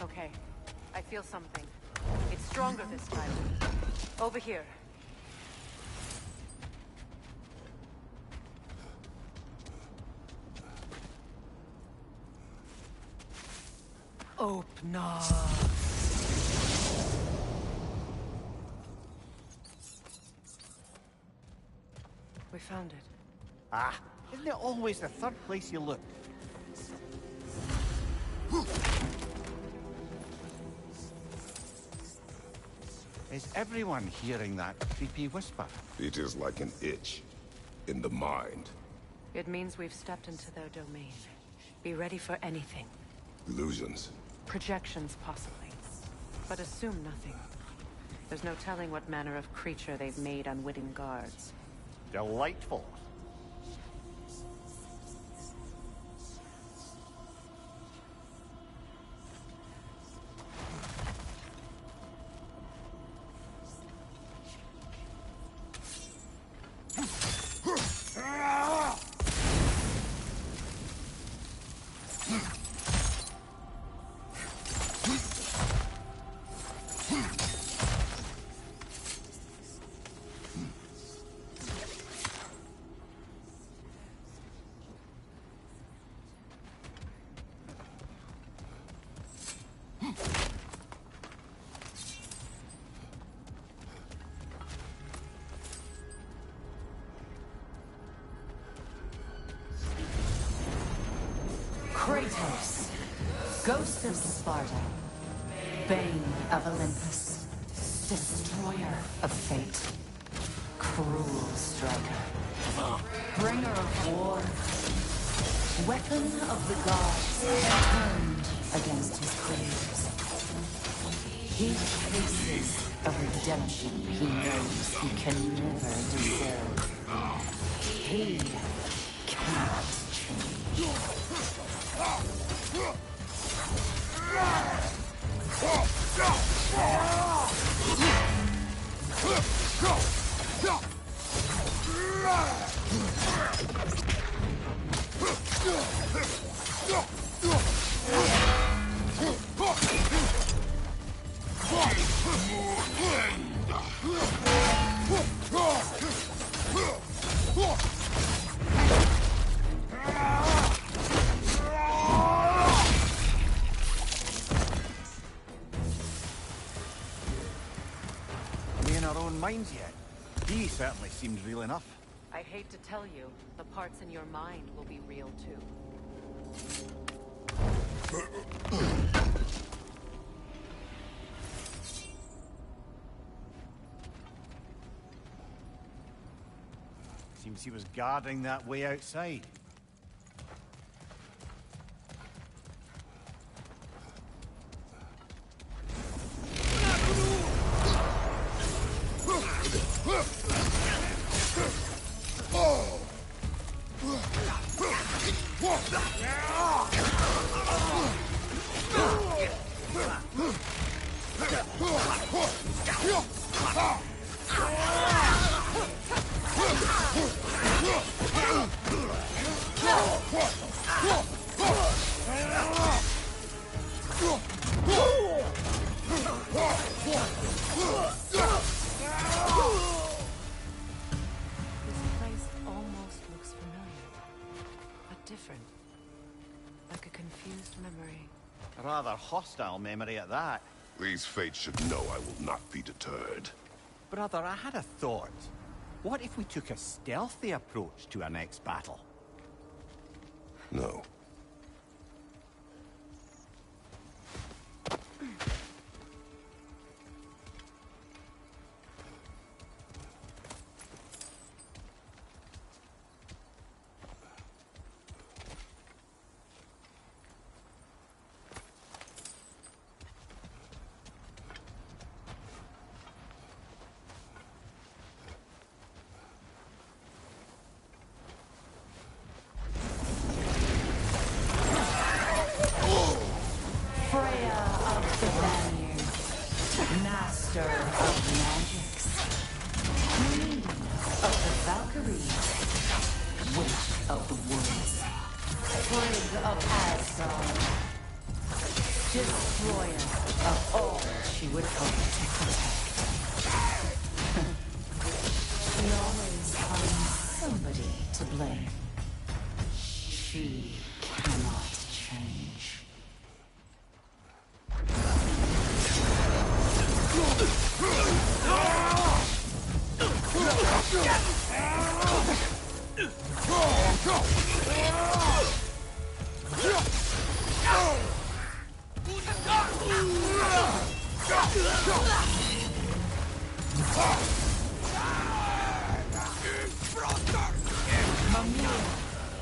Okay. I feel something. It's stronger this time. Over here. Open up. We found it. Ah, isn't it always the third place you look? Is everyone hearing that creepy whisper? It is like an itch in the mind. It means we've stepped into their domain. Be ready for anything. Illusions. Projections, possibly. But assume nothing. There's no telling what manner of creature they've made unwitting guards. Delightful. Kratos, Ghost of Sparta, Bane of Olympus, destroyer of fate, cruel striker, bringer of war, weapon of the gods, turned against his creators. He faces a redemption he knows he can never deserve. He cannot change. Are we in our own minds yet? He certainly seemed real enough. I hate to tell you, the parts in your mind will be real too. Seems he was guarding that way outside. Rather hostile memory at that. These fates should know I will not be deterred. Brother, I had a thought. What if we took a stealthy approach to our next battle? No.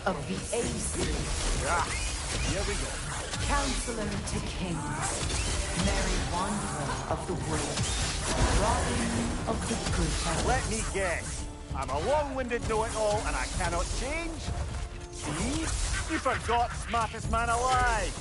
Of the Ace. Here we go. Counselor to kings. Merry wanderer of the world. Robin of the good. Let me guess. I'm a long-winded know-it-all and I cannot change? See? You forgot smartest man alive.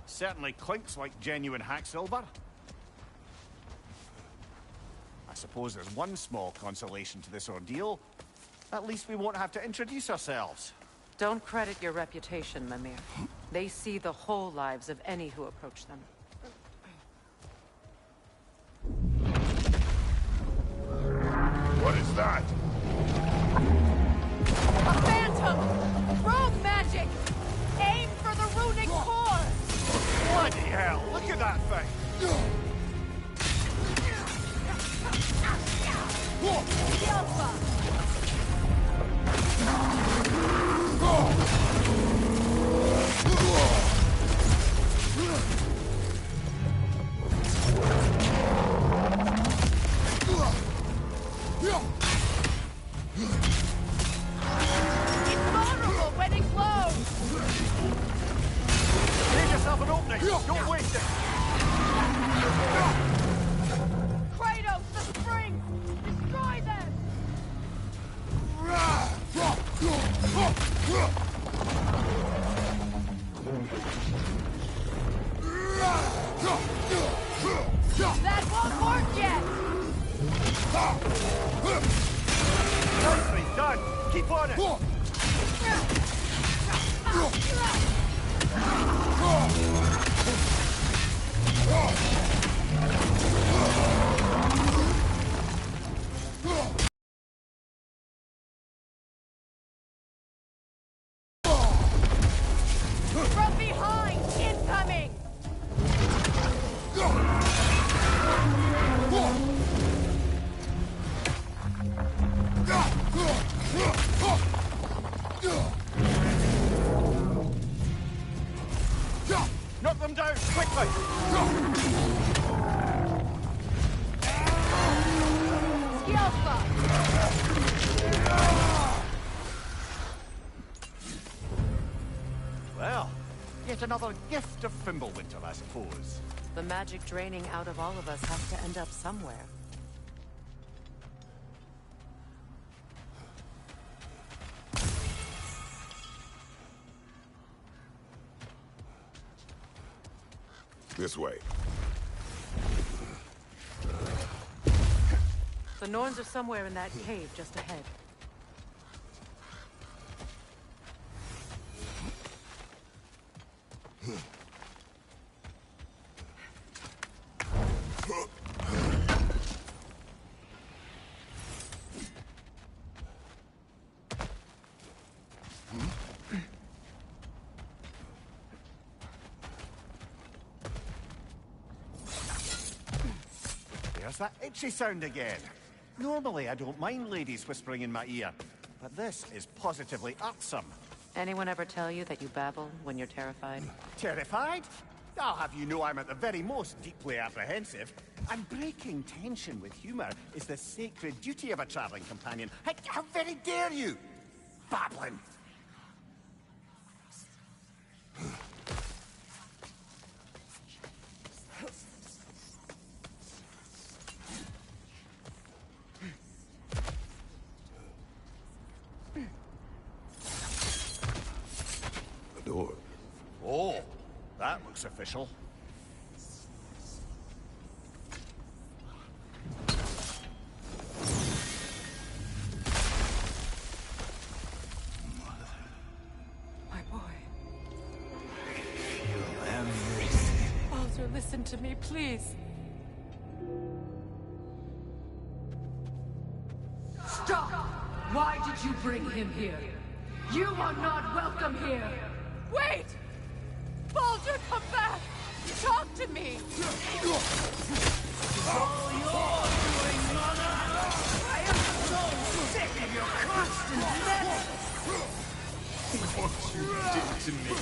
Certainly clinks like genuine hack silver. I suppose there's one small consolation to this ordeal. At least we won't have to introduce ourselves. Don't credit your reputation, Mimir. They see the whole lives of any who approach them. What is that? A phantom! Rogue magic! Aim for the runic core! Bloody hell, look at that thing! The Alpha! It's vulnerable when it glows! Give yourself an opening! Don't waste it! Kratos, the spring! Destroy them! That won't work yet! Nicely done! Keep on it! From behind! Incoming! Knock them down, quickly! Alpha! Well, yet another gift of Fimbulwinter, I suppose. The magic draining out of all of us has to end up somewhere. This way. The Norns are somewhere in that cave just ahead. There's that itchy sound again. Normally, I don't mind ladies whispering in my ear, but this is positively irksome. Anyone ever tell you that you babble when you're terrified? Terrified? I'll have you know I'm at the very most deeply apprehensive. And breaking tension with humor is the sacred duty of a traveling companion. How very dare you? Babbling. The door. Oh, that looks official. My boy. Feel everything. Baldur, listen to me, please. Stop! Why did you bring him here? You are not welcome here! Wait! Baldur, come back! Talk to me! All yours, doing, mother! I am so sick of your constant mess! What you did to me!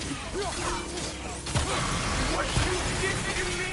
What you did to me!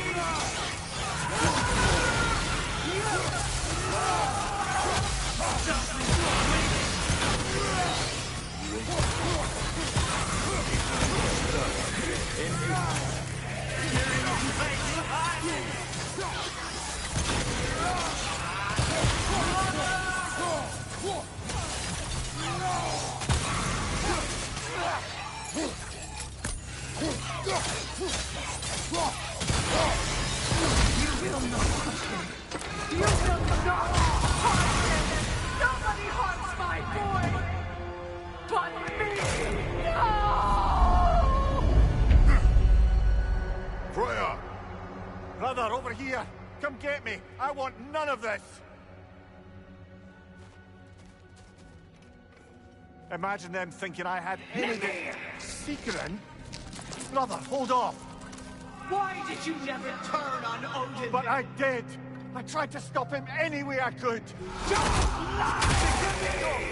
I want none of this! Imagine them thinking I had anything secret. Brother, hold off! Why did you never turn on Odin? But I did! I tried to stop him any way I could! Don't lie to me!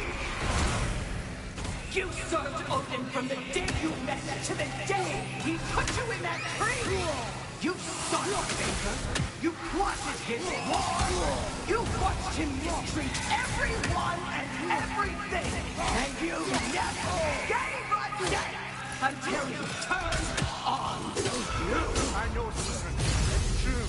You served Odin from the day you met to the day he put you in that tree! You sought favor, you plotted his war, you watched him mistreat everyone and everything, and you never gave a damn until you turned on you! I know secret. It's true.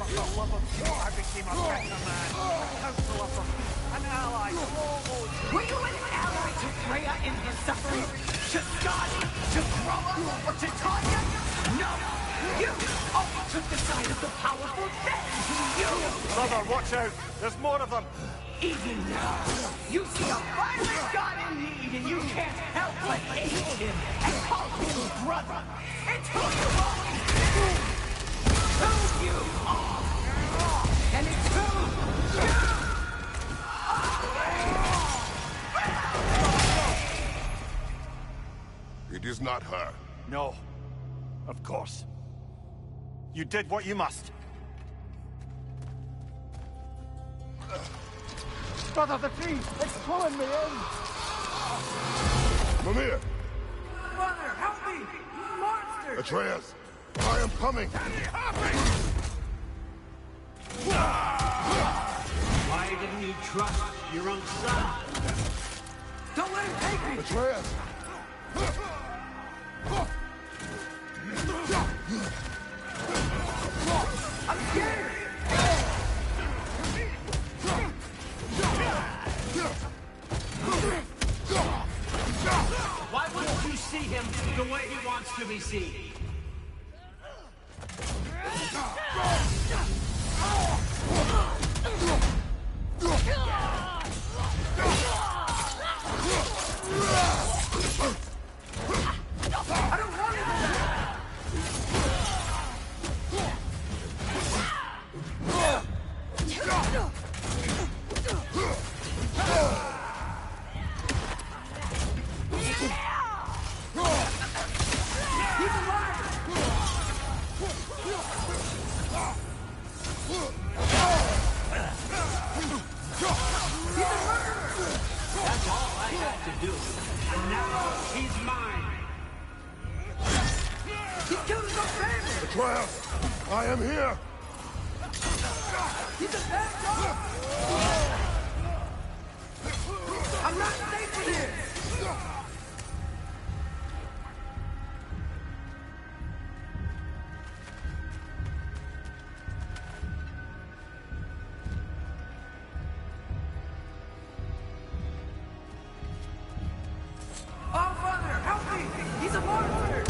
But for love of war, I became a better man, a counselor for peace, an ally to all those. Were you an ally to Freya in her suffering? To Skadi? To Groa? Or to Tanya? No! You only took the side of the powerful then! You! Brother, watch out! There's more of them! Even now, you see a violent god in need and you can't help but hate him and call him brother! It's who you always been! Who you are! And it's who you are! It is not her. No. Of course. You did what you must. Brother, the tree! It's pulling me in! Mimir! Brother, help me! Monster! Atreus! I am coming! Why didn't you trust your own son? Don't let him take me! Atreus! I'm scared! Why wouldn't you see him the way he wants to be seen? I don't want to do that! He's alive! That's all I had to do. And now he's mine. He killed his own family! Atreus! I am here! He's a bad dog! I'm not safe in here! Oh, Father, help me! He's a monster!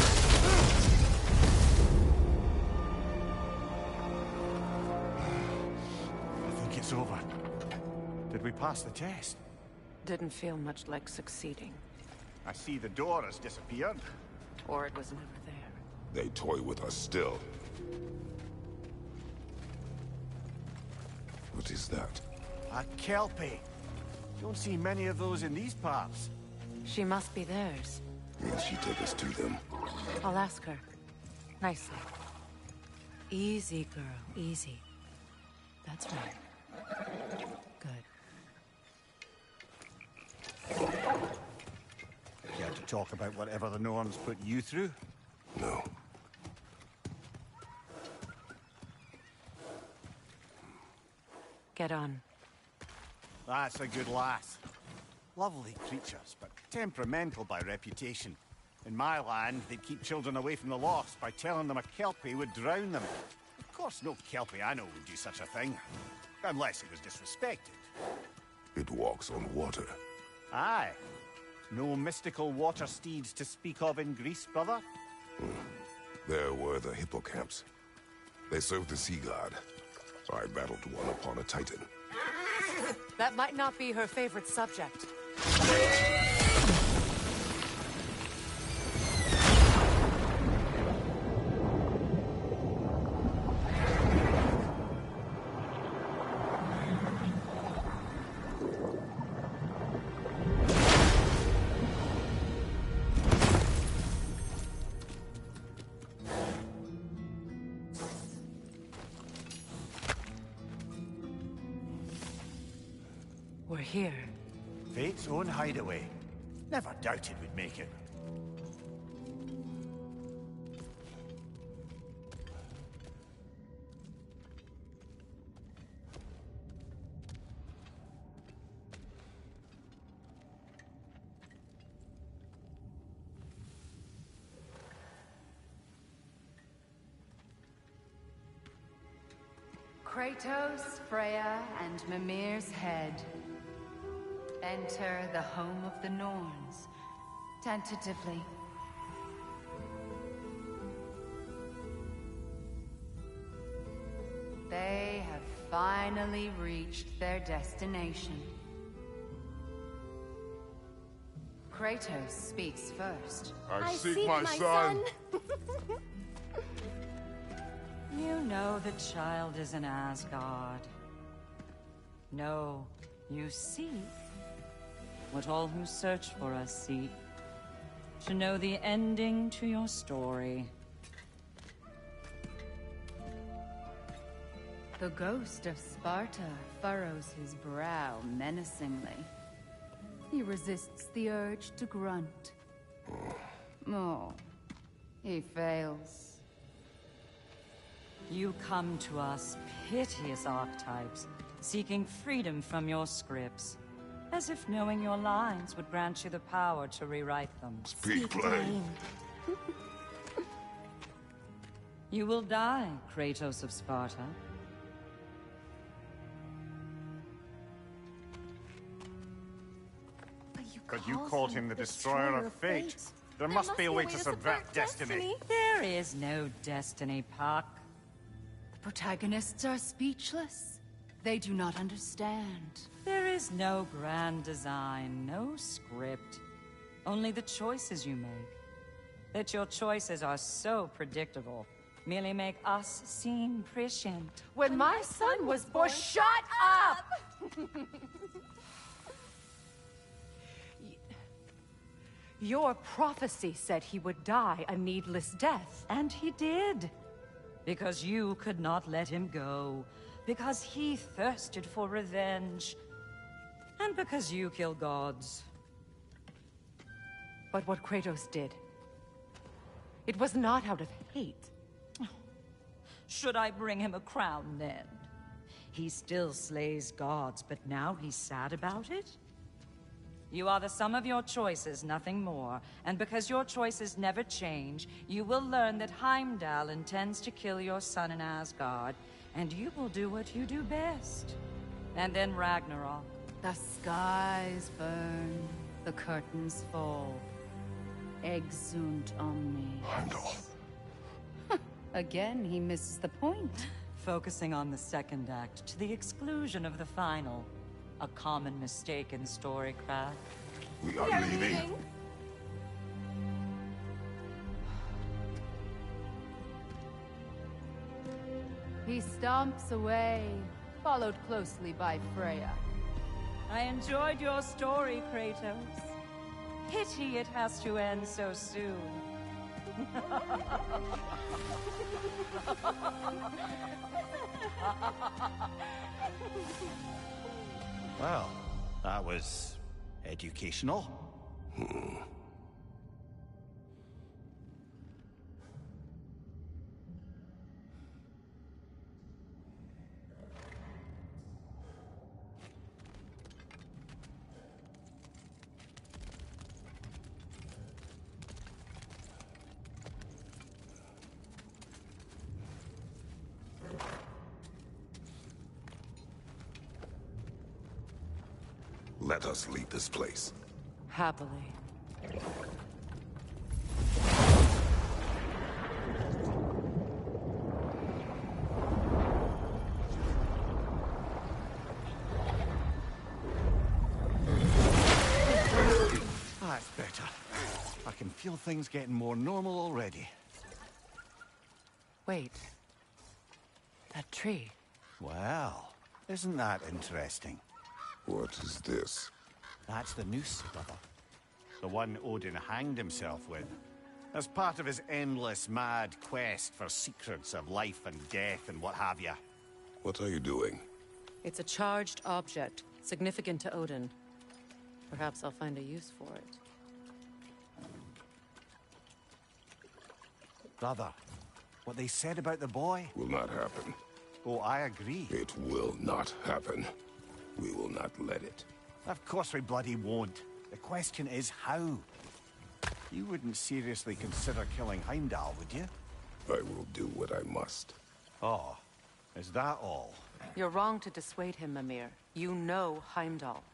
I think it's over. Did we pass the test? Didn't feel much like succeeding. I see the door has disappeared. Or it was never there. They toy with us still. What is that? A Kelpie. Don't see many of those in these parts. She must be theirs. Will she take us to them? I'll ask her. Nicely. Easy, girl. Easy. That's right. Good. Care to talk about whatever the Norns put you through? No. Get on. That's a good lass. Lovely creatures, but temperamental by reputation. In my land, they'd keep children away from the lost by telling them a Kelpie would drown them. Of course, no Kelpie I know would do such a thing. Unless it was disrespected. It walks on water. Aye. No mystical water steeds to speak of in Greece, brother? There were the hippocamps. They served the sea god. I battled one upon a titan. That might not be her favorite subject. We're here. Fate's own hideaway. Never doubted we'd make it. Kratos, Freya, and Mimir's head. Enter the home of the Norns, tentatively. They have finally reached their destination. Kratos speaks first. I seek my son. You know the child is in Asgard. No, you seek what all who search for us seek. To know the ending to your story. The ghost of Sparta furrows his brow menacingly. He resists the urge to grunt. Oh, he fails. You come to us, piteous archetypes, seeking freedom from your scripts. As if knowing your lines would grant you the power to rewrite them. Speak plain. You will die, Kratos of Sparta. But you called him the Destroyer of Fate. There must be a way to subvert destiny. There is no destiny, Puck. The protagonists are speechless. They do not understand. There is no grand design, no script. Only the choices you make. That your choices are so predictable merely make us seem prescient. When my son was born... Shut up! Your prophecy said he would die a needless death. And he did. Because you could not let him go. Because he thirsted for revenge. And because you kill gods. But what Kratos did, it was not out of hate. Should I bring him a crown then? He still slays gods, but now he's sad about it? You are the sum of your choices, nothing more. And because your choices never change, you will learn that Heimdall intends to kill your son in Asgard, and you will do what you do best. And then Ragnarok. The skies burn, the curtains fall. Exunt omnes. Heimdall. Again, he misses the point. Focusing on the second act to the exclusion of the final. A common mistake in storycraft. We are leaving. He stomps away, followed closely by Freya. I enjoyed your story, Kratos. Pity it has to end so soon. Well, that was educational. Let us leave this place. Happily. That's better. I can feel things getting more normal already. Wait. That tree. Well, isn't that interesting? What is this? That's the noose, brother. The one Odin hanged himself with. As part of his endless, mad quest for secrets of life and death and what have you. What are you doing? It's a charged object, Significant to Odin. Perhaps I'll find a use for it. Brother, what they said about the boy? Will not happen. Oh, I agree. It will not happen. We will not let it. Of course we bloody won't. The question is how. You wouldn't seriously consider killing Heimdall, would you? I will do what I must. Oh, is that all? You're wrong to dissuade him, Mimir. You know Heimdall.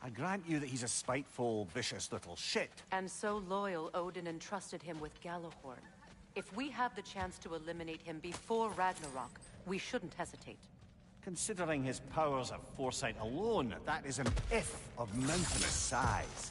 I grant you that he's a spiteful, vicious little shit. And so loyal, Odin entrusted him with Gjallarhorn. If we have the chance to eliminate him before Ragnarok, we shouldn't hesitate. Considering his powers of foresight alone, that is an if of mountainous size.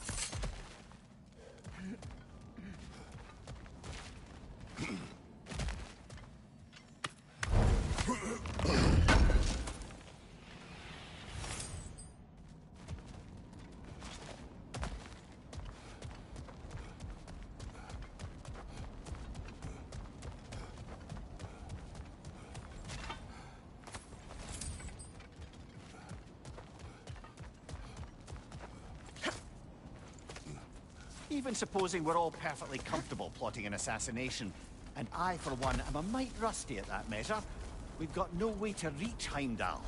Even supposing we're all perfectly comfortable plotting an assassination, and I, for one, am a mite rusty at that measure, we've got no way to reach Heimdall,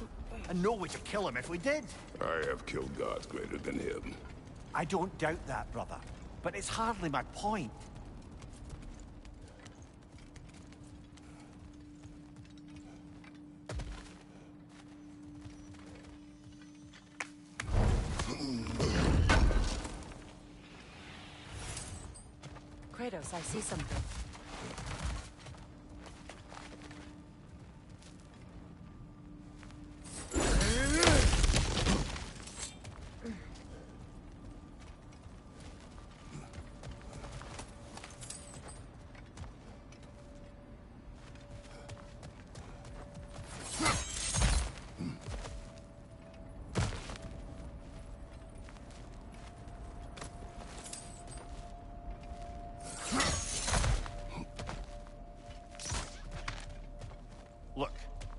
and no way to kill him if we did. I have killed gods greater than him. I don't doubt that, brother, but it's hardly my point. Kratos, I see something. Look,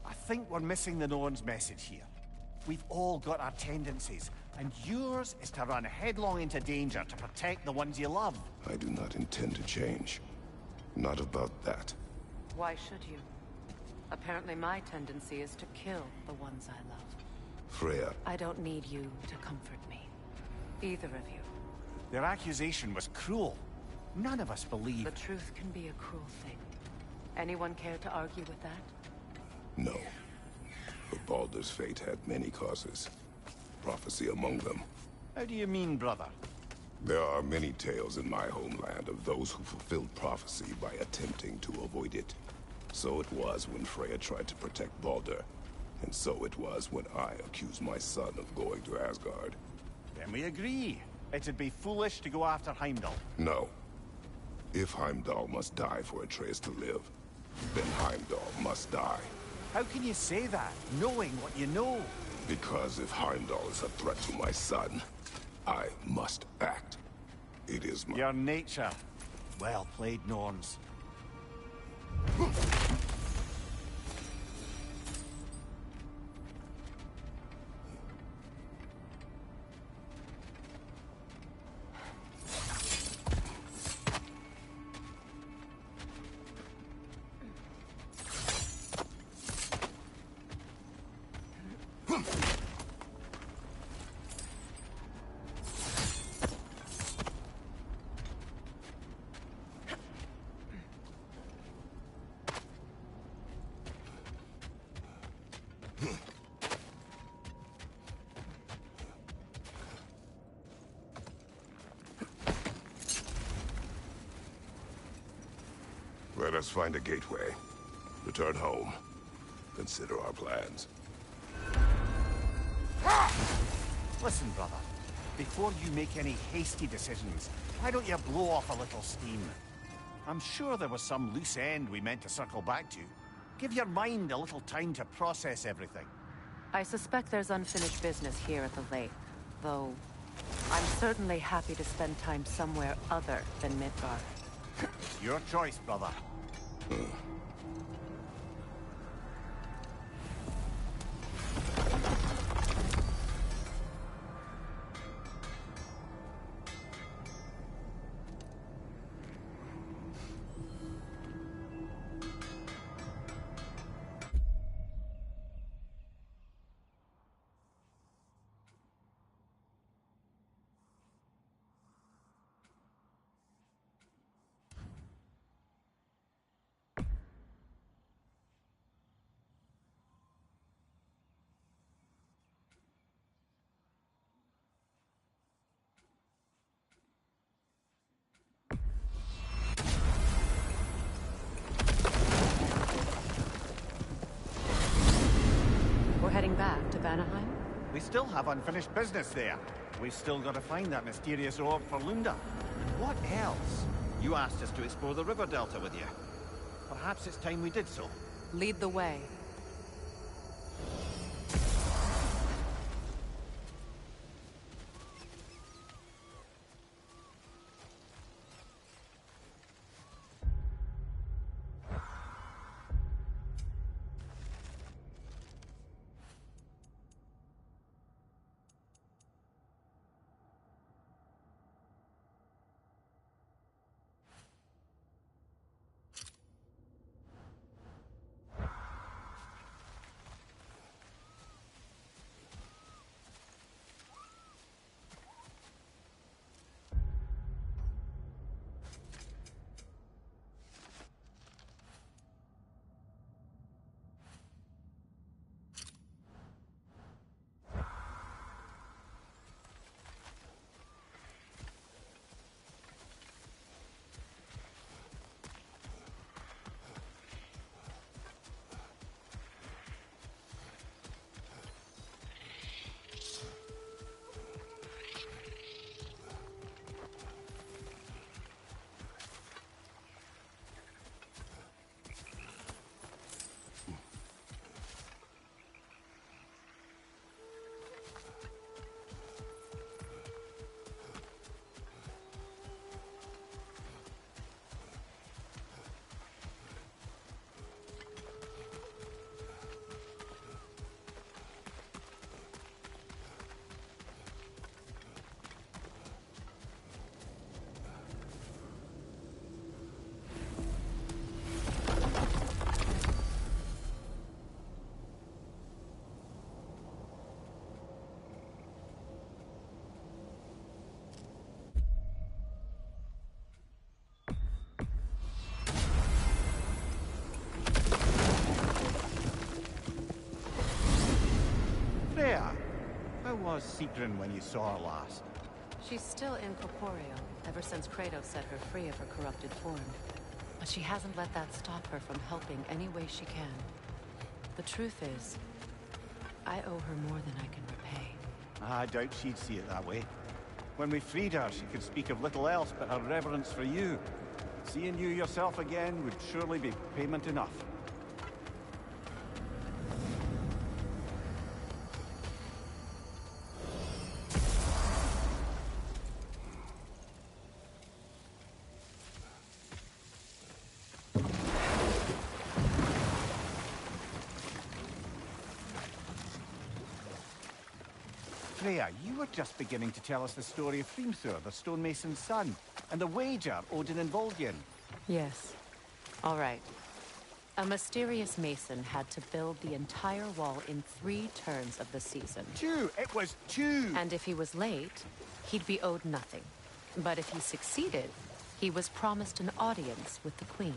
I think we're missing the Norn's message here. We've all got our tendencies, and yours is to run headlong into danger to protect the ones you love. I do not intend to change. Not about that. Why should you? Apparently my tendency is to kill the ones I love. Freya. I don't need you to comfort me. Either of you. Their accusation was cruel. None of us believe... The truth can be a cruel thing. Anyone care to argue with that? No. But Baldur's fate had many causes. Prophecy among them. How do you mean, brother? There are many tales in my homeland of those who fulfilled prophecy by attempting to avoid it. So it was when Freya tried to protect Baldur. And so it was when I accused my son of going to Asgard. Then we agree. It'd be foolish to go after Heimdall. No. If Heimdall must die for Atreus to live, then Heimdall must die. How can you say that, knowing what you know? Because if Heimdall is a threat to my son, I must act. It is my... Your nature. Well played, Norns. Let us find a gateway. Return home. Consider our plans. Listen, brother. Before you make any hasty decisions, why don't you blow off a little steam? I'm sure there was some loose end we meant to circle back to. Give your mind a little time to process everything. I suspect there's unfinished business here at the lake, though I'm certainly happy to spend time somewhere other than Midgard. It's your choice, brother. Vanaheim? We still have unfinished business there. We've still got to find that mysterious orb for Lunda. What else? You asked us to explore the river delta with you. Perhaps it's time we did so. Lead the way. Freya, how was Sigrun when you saw her last? She's still incorporeal, ever since Kratos set her free of her corrupted form. But she hasn't let that stop her from helping any way she can. The truth is, I owe her more than I can repay. I doubt she'd see it that way. When we freed her, she could speak of little else but her reverence for you. Seeing you yourself again would surely be payment enough. Freya, you were just beginning to tell us the story of Hrimthur, the stonemason's son, and the wager Odin involved you in. Yes. All right. A mysterious mason had to build the entire wall in 3 turns of the season. 2! It was 2! And if he was late, he'd be owed nothing. But if he succeeded, he was promised an audience with the queen.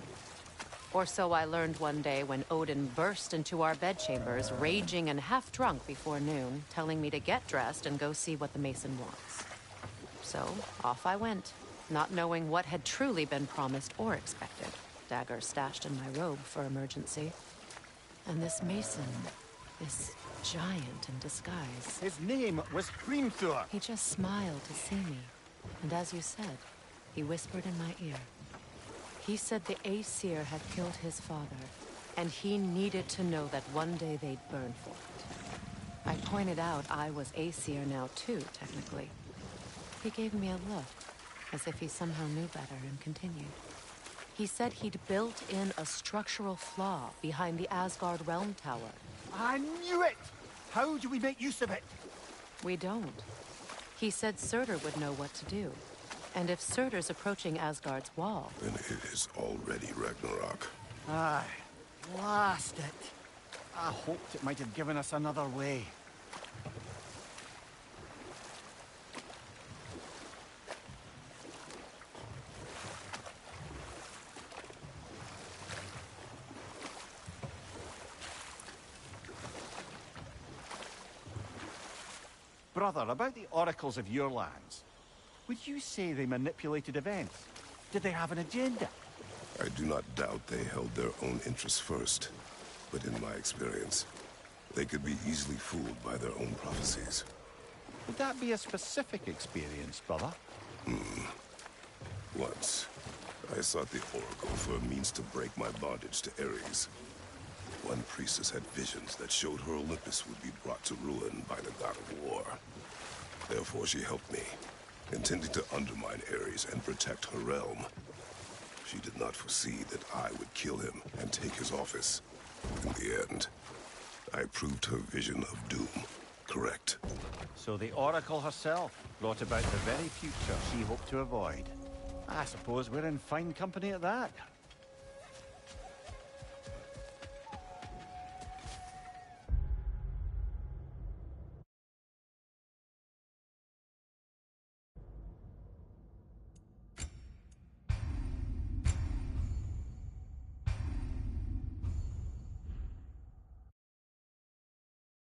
Or so I learned one day when Odin burst into our bedchambers, raging and half-drunk before noon, telling me to get dressed and go see what the mason wants. So, off I went, not knowing what had truly been promised or expected. Dagger stashed in my robe for emergency. And this mason, this giant in disguise. His name was Hrimthur. He just smiled to see me. And as you said, he whispered in my ear. He said the Aesir had killed his father, and he needed to know that one day they'd burn for it. I pointed out I was Aesir now too, technically. He gave me a look, as if he somehow knew better, and continued. He said he'd built in a structural flaw behind the Asgard Realm Tower. I knew it! How do we make use of it? We don't. He said Surtur would know what to do. And if Surtur's approaching Asgard's wall... Then it is already Ragnarok. Aye. Blast it. I hoped it might have given us another way. Brother, about the oracles of your lands. Would you say they manipulated events? Did they have an agenda? I do not doubt they held their own interests first. But in my experience, They could be easily fooled by their own prophecies. Would that be a specific experience, brother? Once, I sought the Oracle for a means to break my bondage to Ares. One priestess had visions that showed her Olympus would be brought to ruin by the god of war. Therefore she helped me, intending to undermine Ares and protect her realm. She did not foresee that I would kill him and take his office. In the end, I proved her vision of doom correct. So the Oracle herself brought about the very future she hoped to avoid. I suppose we're in fine company at that.